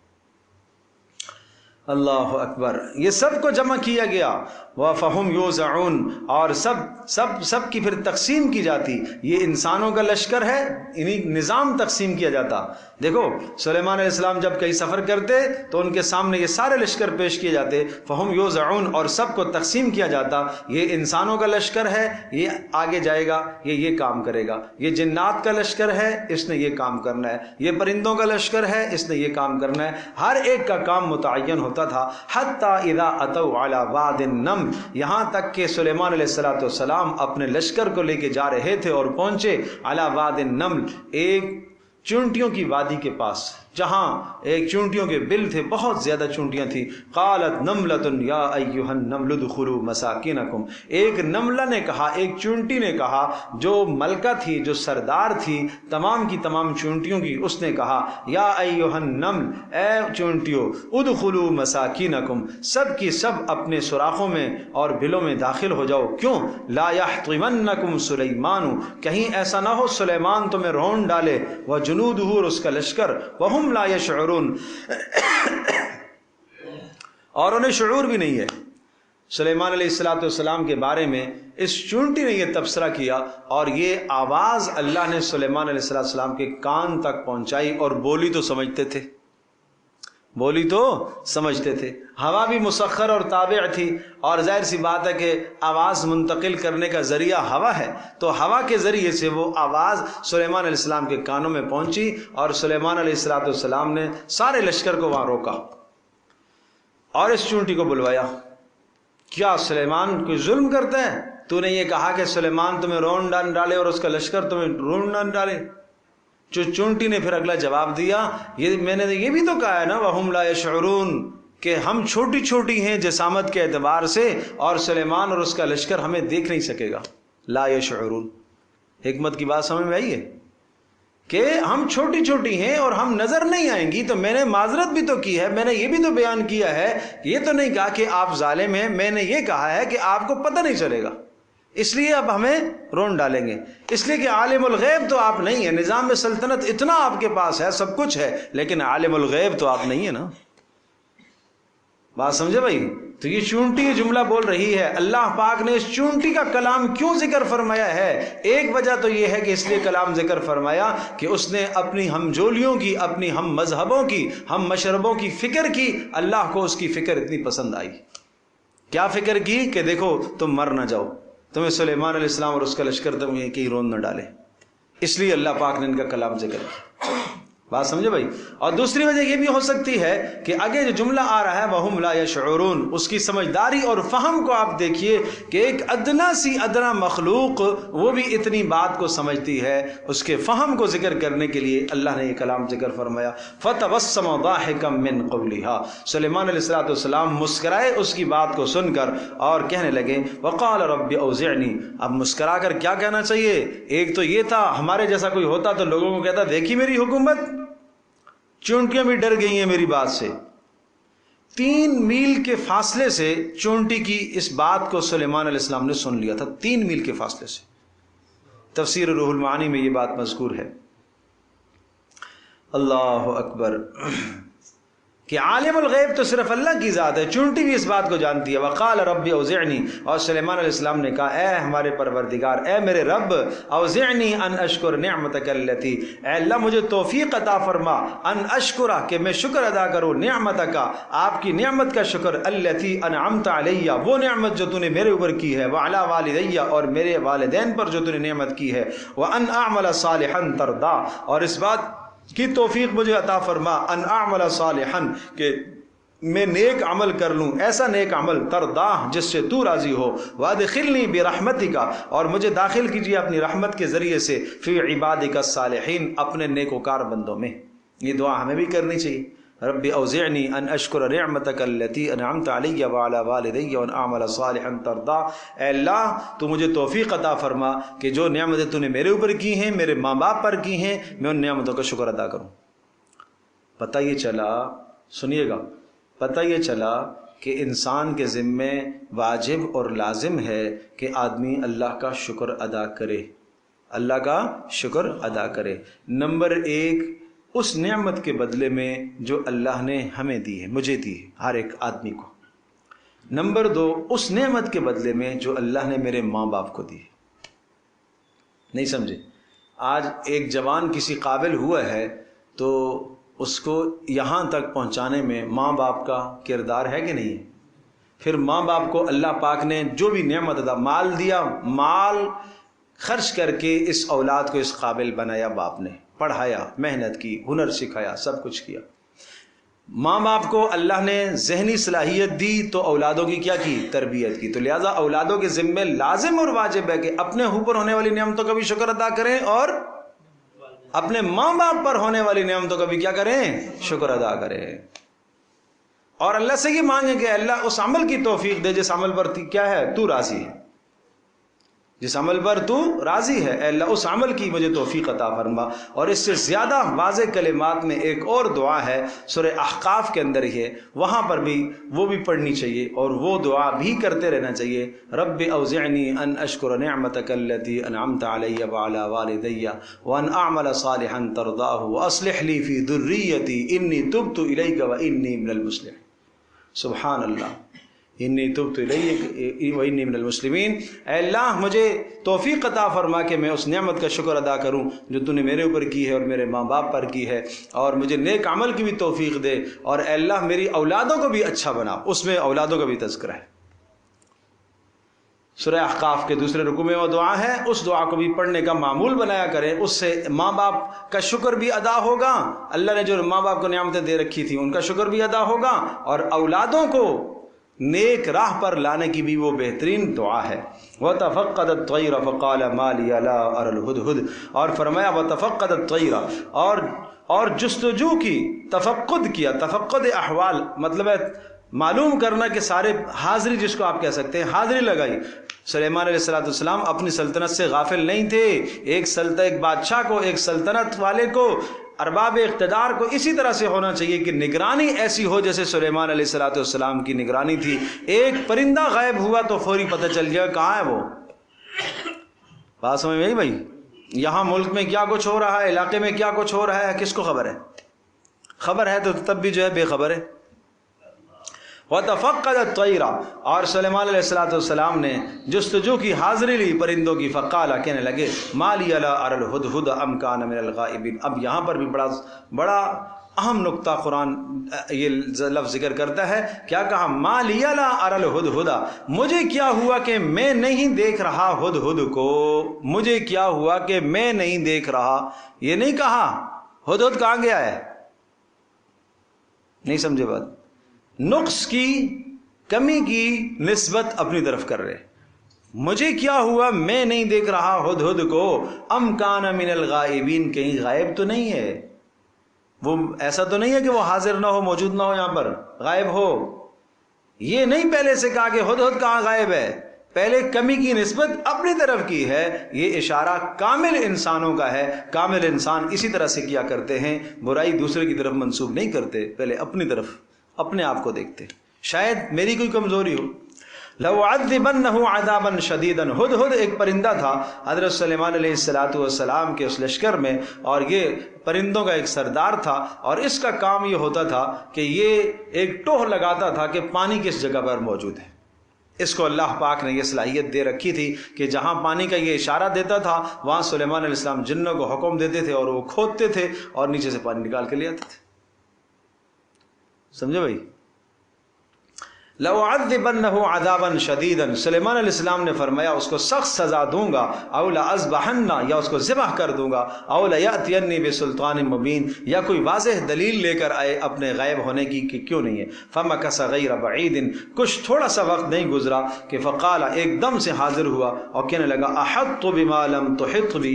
اللہ اکبر، یہ سب کو جمع کیا گیا، وَفَهُمْ يُوزَعُونَ، اور سب کی پھر تقسیم کی جاتی۔ یہ انسانوں کا لشکر ہے، انہیں نظام تقسیم کیا جاتا۔ دیکھو سلیمان علیہ السلام جب کئی سفر کرتے تو ان کے سامنے یہ سارے لشکر پیش کیے جاتے، فَهُمْ يُوزَعُونَ، اور سب کو تقسیم کیا جاتا۔ یہ انسانوں کا لشکر ہے، یہ آگے جائے گا، یہ کام کرے گا۔ یہ جنات کا لشکر ہے، اس نے یہ کام کرنا ہے۔ یہ پرندوں کا لشکر ہے، اس نے یہ کام کرنا ہے۔ ہر ایک کا کام متعین ہوتا تھا۔ حتی اذا اتوا علی واد النمل، یہاں تک کہ سلیمان علیہ السلام اپنے لشکر کو لے کے جا رہے تھے اور پہنچے علی واد النمل، ایک چونٹیوں کی وادی کے پاس، جہاں ایک چونٹیوں کے بل تھے، بہت زیادہ چونٹیاں تھیں۔ قالت نملۃ یا ایھا النمل ادخلوا مساکنکم، ایک نملہ نے کہا، ایک چونٹی نے کہا، جو ملکہ تھی، جو سردار تھی تمام کی تمام چونٹیوں کی، اس نے کہا یا ایھا النمل، اے چونٹیوں، ادخلوا مساکنکم، سب کی سب اپنے سوراخوں میں اور بلوں میں داخل ہو جاؤ۔ کیوں؟ لا یحطمنکم سلیمان، کہیں ایسا نہ ہو سلیمان تمہیں رون ڈالے، وجنودہ، اور اس کا لشکر، وہم لا یشعرون، اور انہیں شعور بھی نہیں ہے۔ سلیمان علیہ السلام کے بارے میں اس چونٹی نے یہ تبصرہ کیا، اور یہ آواز اللہ نے سلیمان علیہ السلام کے کان تک پہنچائی، اور بولی تو سمجھتے تھے، بولی تو سمجھتے تھے. ہوا بھی مسخر اور تابع تھی، اور ظاہر سی بات ہے کہ آواز منتقل کرنے کا ذریعہ ہوا ہے، تو ہوا کے ذریعے سے وہ آواز سلیمان علیہ السلام کے کانوں میں پہنچی، اور سلیمان علیہ السلام نے سارے لشکر کو وہاں روکا اور اس چونٹی کو بلوایا. کیا سلیمان کوئی ظلم کرتا ہے؟ تو نے یہ کہا کہ سلیمان تمہیں رون ڈالے اور اس کا لشکر تمہیں رون ڈالے. چونٹی نے پھر اگلا جواب دیا، یہ میں نے یہ بھی تو کہا ہے نا وَهُمْ لَا يَشْعُرُونَ، کہ ہم چھوٹی چھوٹی ہیں جسامت کے اعتبار سے، اور سلیمان اور اس کا لشکر ہمیں دیکھ نہیں سکے گا. لا يشعرون. حکمت کی بات سمجھ میں آئی ہے کہ ہم چھوٹی چھوٹی ہیں اور ہم نظر نہیں آئیں گی. تو میں نے معذرت بھی تو کی ہے، میں نے یہ بھی تو بیان کیا ہے، یہ تو نہیں کہا کہ آپ ظالم ہیں. میں نے یہ کہا ہے کہ آپ کو پتہ نہیں چلے گا، اس لیے اب ہمیں رون ڈالیں گے. اس لیے کہ عالم الغیب تو آپ نہیں ہیں. نظام سلطنت اتنا آپ کے پاس ہے، سب کچھ ہے، لیکن عالم الغیب تو آپ نہیں ہیں نا. بات سمجھے بھائی؟ تو یہ چونٹی یہ جملہ بول رہی ہے. اللہ پاک نے اس چونٹی کا کلام کیوں ذکر فرمایا ہے؟ ایک وجہ تو یہ ہے کہ اس لیے کلام ذکر فرمایا کہ اس نے اپنی ہم جولیوں کی، اپنی ہم مذہبوں کی، ہم مشربوں کی فکر کی. اللہ کو اس کی فکر اتنی پسند آئی. کیا فکر کی؟ کہ دیکھو تم مر نہ جاؤ، تمہیں سلیمان علیہ السلام اور اس کا لشکر تمہیں کہیں رون نہ ڈالے. اس لیے اللہ پاک نے ان کا کلام ذکر کیا. بات سمجھے بھائی؟ اور دوسری وجہ یہ بھی ہو سکتی ہے کہ آگے جو جملہ آ رہا ہے وَهُمْ لَا يَشْعُرُونَ، اس کی سمجھداری اور فہم کو آپ دیکھیے کہ ایک ادنا سی ادنا مخلوق وہ بھی اتنی بات کو سمجھتی ہے. اس کے فہم کو ذکر کرنے کے لیے اللہ نے یہ کلام ذکر فرمایا. فَتَبَسَّمَ ضَاحِكًا مِّن قَوْلِهَا، سلیمان علیہ السلام مسکرائے اس کی بات کو سن کر اور کہنے لگے وَقَالَ رَبِّ أَوْزِعْنِي. اب مسکرا کر کیا کہنا چاہیے؟ ایک تو یہ تھا ہمارے جیسا کوئی ہوتا تو لوگوں کو کہتا دیکھی میری حکومت، چونٹیاں بھی ڈر گئی ہیں میری بات سے. 3 میل کے فاصلے سے چونٹی کی اس بات کو سلیمان علیہ السلام نے سن لیا تھا. 3 میل کے فاصلے سے. تفسیر روح المعانی میں یہ بات مذکور ہے. اللہ اکبر. کہ عالم الغیب تو صرف اللہ کی ذات ہے. چونٹی بھی اس بات کو جانتی ہے. وقال رب اوزعنی، اور سلیمان علیہ السلام نے کہا اے ہمارے پروردگار، اے میرے رب، اوزعنی ان اشکر نعمتک التی، اے اللہ مجھے توفیق عطا فرما، ان اشکرہ کہ میں شکر ادا کروں، نعمتک آپ کی نعمت کا شکر، التی انعمت علیہ وہ نعمت جو تو نے میرے اوپر کی ہے، وعلی والدیہ اور میرے والدین پر جو تو نے نعمت کی ہے، وان اعمل صالحا ترضا اور اس بات کی توفیق مجھے عطا فرما، ان اعمل صالحا کہ میں نیک عمل کر لوں، ایسا نیک عمل ترضا جس سے تو راضی ہو، وادخلنی برحمتک اور مجھے داخل کیجیے اپنی رحمت کے ذریعے سے، فی عبادک الصالحین اپنے نیکوکار بندوں میں. یہ دعا ہمیں بھی کرنی چاہیے. رب اوزعنی ان اشکر نعمتک التی انعمت علی وعلی والدی وان اعمل صالحا ترضا، اے اللہ تو مجھے توفیق عطا فرما کہ جو نعمتیں تو نے میرے اوپر کی ہیں، میرے ماں باپ پر کی ہیں، میں ان نعمتوں کا شکر ادا کروں. پتہ یہ چلا، سنیے گا، پتہ یہ چلا کہ انسان کے ذمے واجب اور لازم ہے کہ آدمی اللہ کا شکر ادا کرے، اللہ کا شکر ادا کرے. نمبر 1 اس نعمت کے بدلے میں جو اللہ نے ہمیں دی ہے، مجھے دی ہے، ہر ایک آدمی کو. نمبر 2 اس نعمت کے بدلے میں جو اللہ نے میرے ماں باپ کو دی ہے. نہیں سمجھے؟ آج ایک جوان کسی قابل ہوا ہے تو اس کو یہاں تک پہنچانے میں ماں باپ کا کردار ہے کہ نہیں ہے؟ پھر ماں باپ کو اللہ پاک نے جو بھی نعمت ادا، مال دیا، مال خرچ کر کے اس اولاد کو اس قابل بنایا، باپ نے پڑھایا، محنت کی، ہنر سکھایا، سب کچھ کیا. ماں باپ کو اللہ نے ذہنی صلاحیت دی تو اولادوں کی کیا کی؟ تربیت کی. تو لہٰذا اولادوں کے ذمے لازم اور واجب ہے کہ اپنے اوپر ہونے والی نعمتوں کا بھی شکر ادا کریں اور اپنے ماں باپ پر ہونے والی نعمتوں کا بھی کیا کریں؟ شکر ادا کریں. اور اللہ سے یہ مانگیں کہ اللہ اس عمل کی توفیق دے جس عمل پر کیا ہے تو راضی ہے، جس عمل پر تو راضی ہے، اے اللہ اس عمل کی مجھے توفیق عطا فرما. اور اس سے زیادہ واضح کلمات میں ایک اور دعا ہے سورہ احقاف کے اندر ہی ہے، وہاں پر بھی وہ بھی پڑھنی چاہیے اور وہ دعا بھی کرتے رہنا چاہیے. رب اوزعنی ان اشکر نعمتک التی انعمت علی وعلی والدی وان اعمل صالحا ترضاہ واصلح لی فی ذریتی انی تبت الیک وانی من المسلمین. سبحان اللہ. انی تبت الیک و انی من المسلمین، اے اللہ مجھے توفیق عطا فرما کہ میں اس نعمت کا شکر ادا کروں جو تو نے میرے اوپر کی ہے اور میرے ماں باپ پر کی ہے، اور مجھے نیک عمل کی بھی توفیق دے، اور اے اللہ میری اولادوں کو بھی اچھا بنا۔ اس میں اولادوں کا بھی تذکرہ ہے۔ سورہ احقاف کے دوسرے رکوع میں وہ دعا ہے، اس دعا کو بھی پڑھنے کا معمول بنایا کریں، اس سے ماں باپ کا شکر بھی ادا ہوگا، اللہ نے جو ماں باپ کو نعمتیں دے رکھی تھیں ان کا شکر بھی ادا ہوگا، اور اولادوں کو نیک راہ پر لانے کی بھی وہ بہترین دعا ہے۔ وَتَفَقَّدَ الطَّيْرَ فَقَالَ مَا لِيَ لَا أَرَى الْهُدْهُدْ، اور فرمایا وَتَفَقَّدَ الطَّيْرَ، اور جستجو کی، تفقد کیا، تفقد احوال مطلب ہے معلوم کرنا کہ سارے، حاضری جس کو آپ کہہ سکتے ہیں، حاضری لگائی۔ سلیمان علیہ السلام اپنی سلطنت سے غافل نہیں تھے، ایک بادشاہ کو، ایک سلطنت والے کو، ارباب اقتدار کو اسی طرح سے ہونا چاہیے کہ نگرانی ایسی ہو جیسے سلیمان علیہ السلام کی نگرانی تھی۔ ایک پرندہ غائب ہوا تو فوری پتہ چل گیا کہاں ہے وہ۔ بات سمجھ میں آئی بھائی؟ یہاں ملک میں کیا کچھ ہو رہا ہے، علاقے میں کیا کچھ ہو رہا ہے، کس کو خبر ہے؟ خبر ہے تو تب بھی جو ہے بے خبر ہے۔ وَتَفَقَّدَ الطَّيْرَ، اور سلیمان علیہ السلام نے جستجو کی، حاضری لی پرندوں کی، فقال، کہنے لگے مَا لِيَ لَا أَرَى الْهُدْهُدَ أَمْ كَانَ مِنَ الْغَائِبِينَ۔ اب یہاں پر بھی بڑا اہم نقطہ قرآن یہ لفظ ذکر کرتا ہے، کیا کہا؟ مَا لِيَ لَا أَرَى الْهُدْهُدَ، مجھے کیا ہوا کہ میں نہیں دیکھ رہا ہدہد کو، مجھے کیا ہوا کہ میں نہیں دیکھ رہا۔ یہ نہیں کہا ہدہد کہاں گیا ہے، نہیں سمجھے بات؟ نقص کی، کمی کی نسبت اپنی طرف کر رہے، مجھے کیا ہوا میں نہیں دیکھ رہا ہدہد کو، ام کان من الغائبین، کہیں غائب تو نہیں ہے وہ، ایسا تو نہیں ہے کہ وہ حاضر نہ ہو، موجود نہ ہو، یہاں پر غائب ہو۔ یہ نہیں پہلے سے کہا کہ ہدہد کہاں غائب ہے، پہلے کمی کی نسبت اپنی طرف کی ہے۔ یہ اشارہ کامل انسانوں کا ہے، کامل انسان اسی طرح سے کیا کرتے ہیں، برائی دوسرے کی طرف منسوب نہیں کرتے، پہلے اپنی طرف، اپنے آپ کو دیکھتے، شاید میری کوئی کمزوری ہو۔ لَأُعَذِّبَنَّهُ عَذَابًا شَدِيدًا، ہدہد ایک پرندہ تھا حضرت سلیمان علیہ السلام کے اس لشکر میں، اور یہ پرندوں کا ایک سردار تھا، اور اس کا کام یہ ہوتا تھا کہ یہ ایک ٹوہ لگاتا تھا کہ پانی کس جگہ پر موجود ہے۔ اس کو اللہ پاک نے یہ صلاحیت دے رکھی تھی کہ جہاں پانی کا یہ اشارہ دیتا تھا وہاں سلیمان علیہ السلام جنوں کو حکم دیتے تھے اور وہ کھودتے تھے اور نیچے سے پانی نکال کے لے آتے تھے۔ سمجھے بھائی؟ لَأُعَذِّبَنَّهُ عَذَابًا شَدِيدًا، سلیمان علیہ السلام نے فرمایا اس کو سخت سزا دوں گا، اَوْ لَأَذْبَحَنَّ، یا اس کو ذبح کر دوں گا، اَوْ لَيَأْتِيَنِّي بِسُلْطَانٍ مُبِينٍ، یا کوئی واضح دلیل لے کر آئے اپنے غائب ہونے کی کہ کیوں نہیں ہے۔ فَمَكَثَ غَيْرَ بَعِيدٍ، کچھ تھوڑا سا وقت نہیں گزرا کہ فقال، ایک دم سے حاضر ہوا اور کہنے لگا أَحَطُّ بِمَا لَمْ تُحِطْ بِهِ،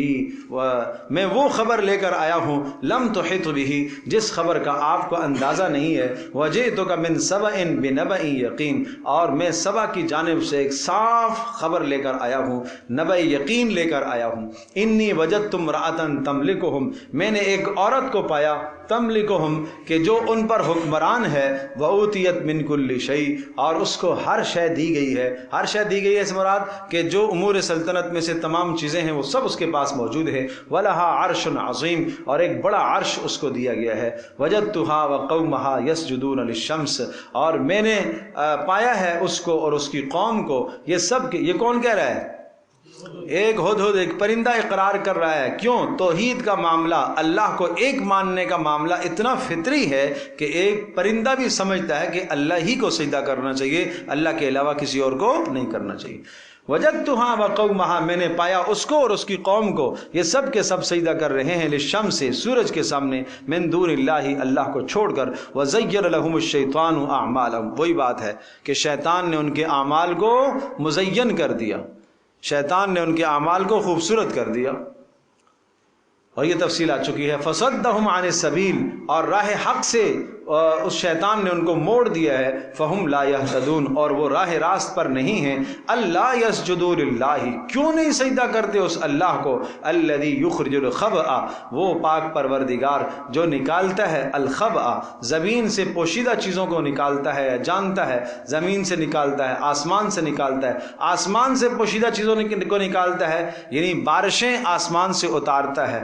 میں وہ خبر لے کر آیا ہوں، لم تحط بِهِ، جس خبر کا آپ کو اندازہ نہیں ہے، وَجِئْتُكَ مِنْ سَبَإٍ بِنَبَإٍ یقین، اور میں سبا کی جانب سے ایک صاف خبر لے کر آیا ہوں، نبأ یقین لے کر آیا ہوں۔ انی وجدت امرأۃ تملکہم، میں نے ایک عورت کو پایا، تملکہم، کہ جو ان پر حکمران ہے، وأوتیت من کل شیء، اور اس کو ہر شے دی گئی ہے۔ ہر شے دی گئی ہے اس مراد کہ جو امور سلطنت میں سے تمام چیزیں ہیں وہ سب اس کے پاس موجود ہے۔ وَلَهَا عَرْشٌ عَظِيمٌ، اور ایک بڑا عرش اس کو دیا گیا ہے۔ وَجَدتُّهَا وَقَوْمَهَا يَسْجُدُونَ لِلشَّمْسِ، اور میں نے پایا ہے اس کو اور اس کی قوم کو، یہ سب، یہ کون کہہ رہا ہے؟ ایک ہدہد، ایک پرندہ اقرار کر رہا ہے۔ کیوں؟ توحید کا معاملہ، اللہ کو ایک ماننے کا معاملہ اتنا فطری ہے کہ ایک پرندہ بھی سمجھتا ہے کہ اللہ ہی کو سجدہ کرنا چاہیے، اللہ کے علاوہ کسی اور کو نہیں کرنا چاہیے۔ وجدتها وقومها، میں نے پایا اس کو اور اس کی قوم کو، یہ سب کے سب سجدہ کر رہے ہیں للشمس، سورج کے سامنے، من دون اللہ، اللہ کو چھوڑ کر، وزین لهم الشیطان اعمالهم، وہی بات ہے کہ شیطان نے ان کے اعمال کو مزین کر دیا، شیطان نے ان کے اعمال کو خوبصورت کر دیا، اور یہ تفصیل آ چکی ہے۔ فصدهم عن السبیل، اور راہ حق سے اس شیطان نے ان کو موڑ دیا ہے۔ فہم لا یہتدون، اور وہ راہ راست پر نہیں ہیں۔ اللہ یسجدوا للہ، کیوں نہیں سجدہ کرتے اس اللہ کو، الذی یخرج الخبأ، وہ پاک پروردگار جو نکالتا ہے الخبأ، زمین سے پوشیدہ چیزوں کو نکالتا ہے، جانتا ہے، زمین سے نکالتا ہے، آسمان سے نکالتا ہے، آسمان سے پوشیدہ چیزوں کو نکالتا ہے، یعنی بارشیں آسمان سے اتارتا ہے،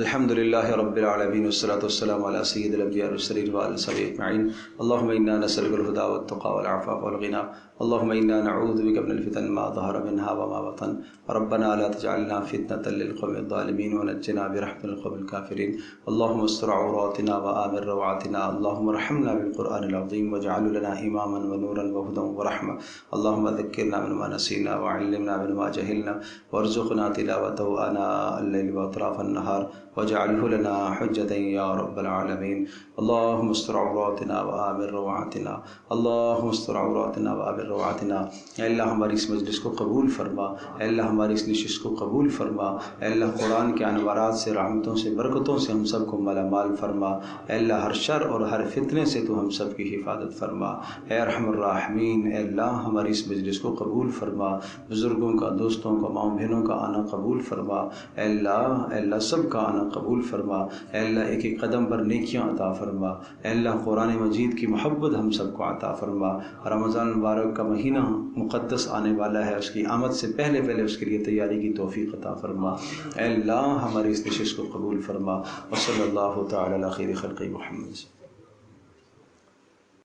الحمدللہ رب العالمین والصلاة والسلام علی سید الانبیاء والمرسلین وعلی صحبہ اجمعین. اللہم انا نسألک الہدی والتقی والعفاف والغنی. اللہم انا نعوذ بک من الفتن ما ظہر منها وما بطن. ربنا لا تجعلنا فتنة للقوم الظالمین ونجنا برحمتک من القوم الکافرین. اللہم استر عوراتنا وآمن روعاتنا. اللہم ارحمنا بالقرآن العظیم واجعل لنا اماما ونورا وهدى ورحمة. اللہم ذکرنا مما نسینا وعلمنا مما جہلنا وارزقنا تلاوته آناء الليل واطراف النہار واجعله لنا حجة یا رب العالمین. اللہم استر عوراتنا وآمن روعاتنا. اللہم استر عوراتنا وآمن روعاتنا. اے اللہ ہماری اس مجلس کو قبول فرما. اے اللہ ہماری اس نشست کو قبول فرما. اے اللہ قرآن کے انوارات سے، رحمتوں سے، برکتوں سے ہم سب کو مالا مال فرما. اے اللہ ہر شر اور ہر فتنے سے تو ہم سب کی حفاظت فرما. اے ارحم الراحمین، اے اللہ ہماری اس مجلس کو قبول فرما. بزرگوں کا، دوستوں کا، ماؤں بہنوں کا آنا قبول فرما. اے اللہ سب کا آنا قبول فرما. اے اللہ ایک ایک قدم پر نیکیاں عطا فرما. اے اللہ قرآن مجید کی محبت ہم سب کو عطا فرما. رمضان مبارک کا مہینہ مقدس آنے والا ہے، اس کی آمد سے پہلے اس کے لیے تیاری کی توفیق عطا فرما. اے اللہ ہماری اس نشست کو قبول فرما. وصلی اللہ تعالی علی خیر خلق محمد.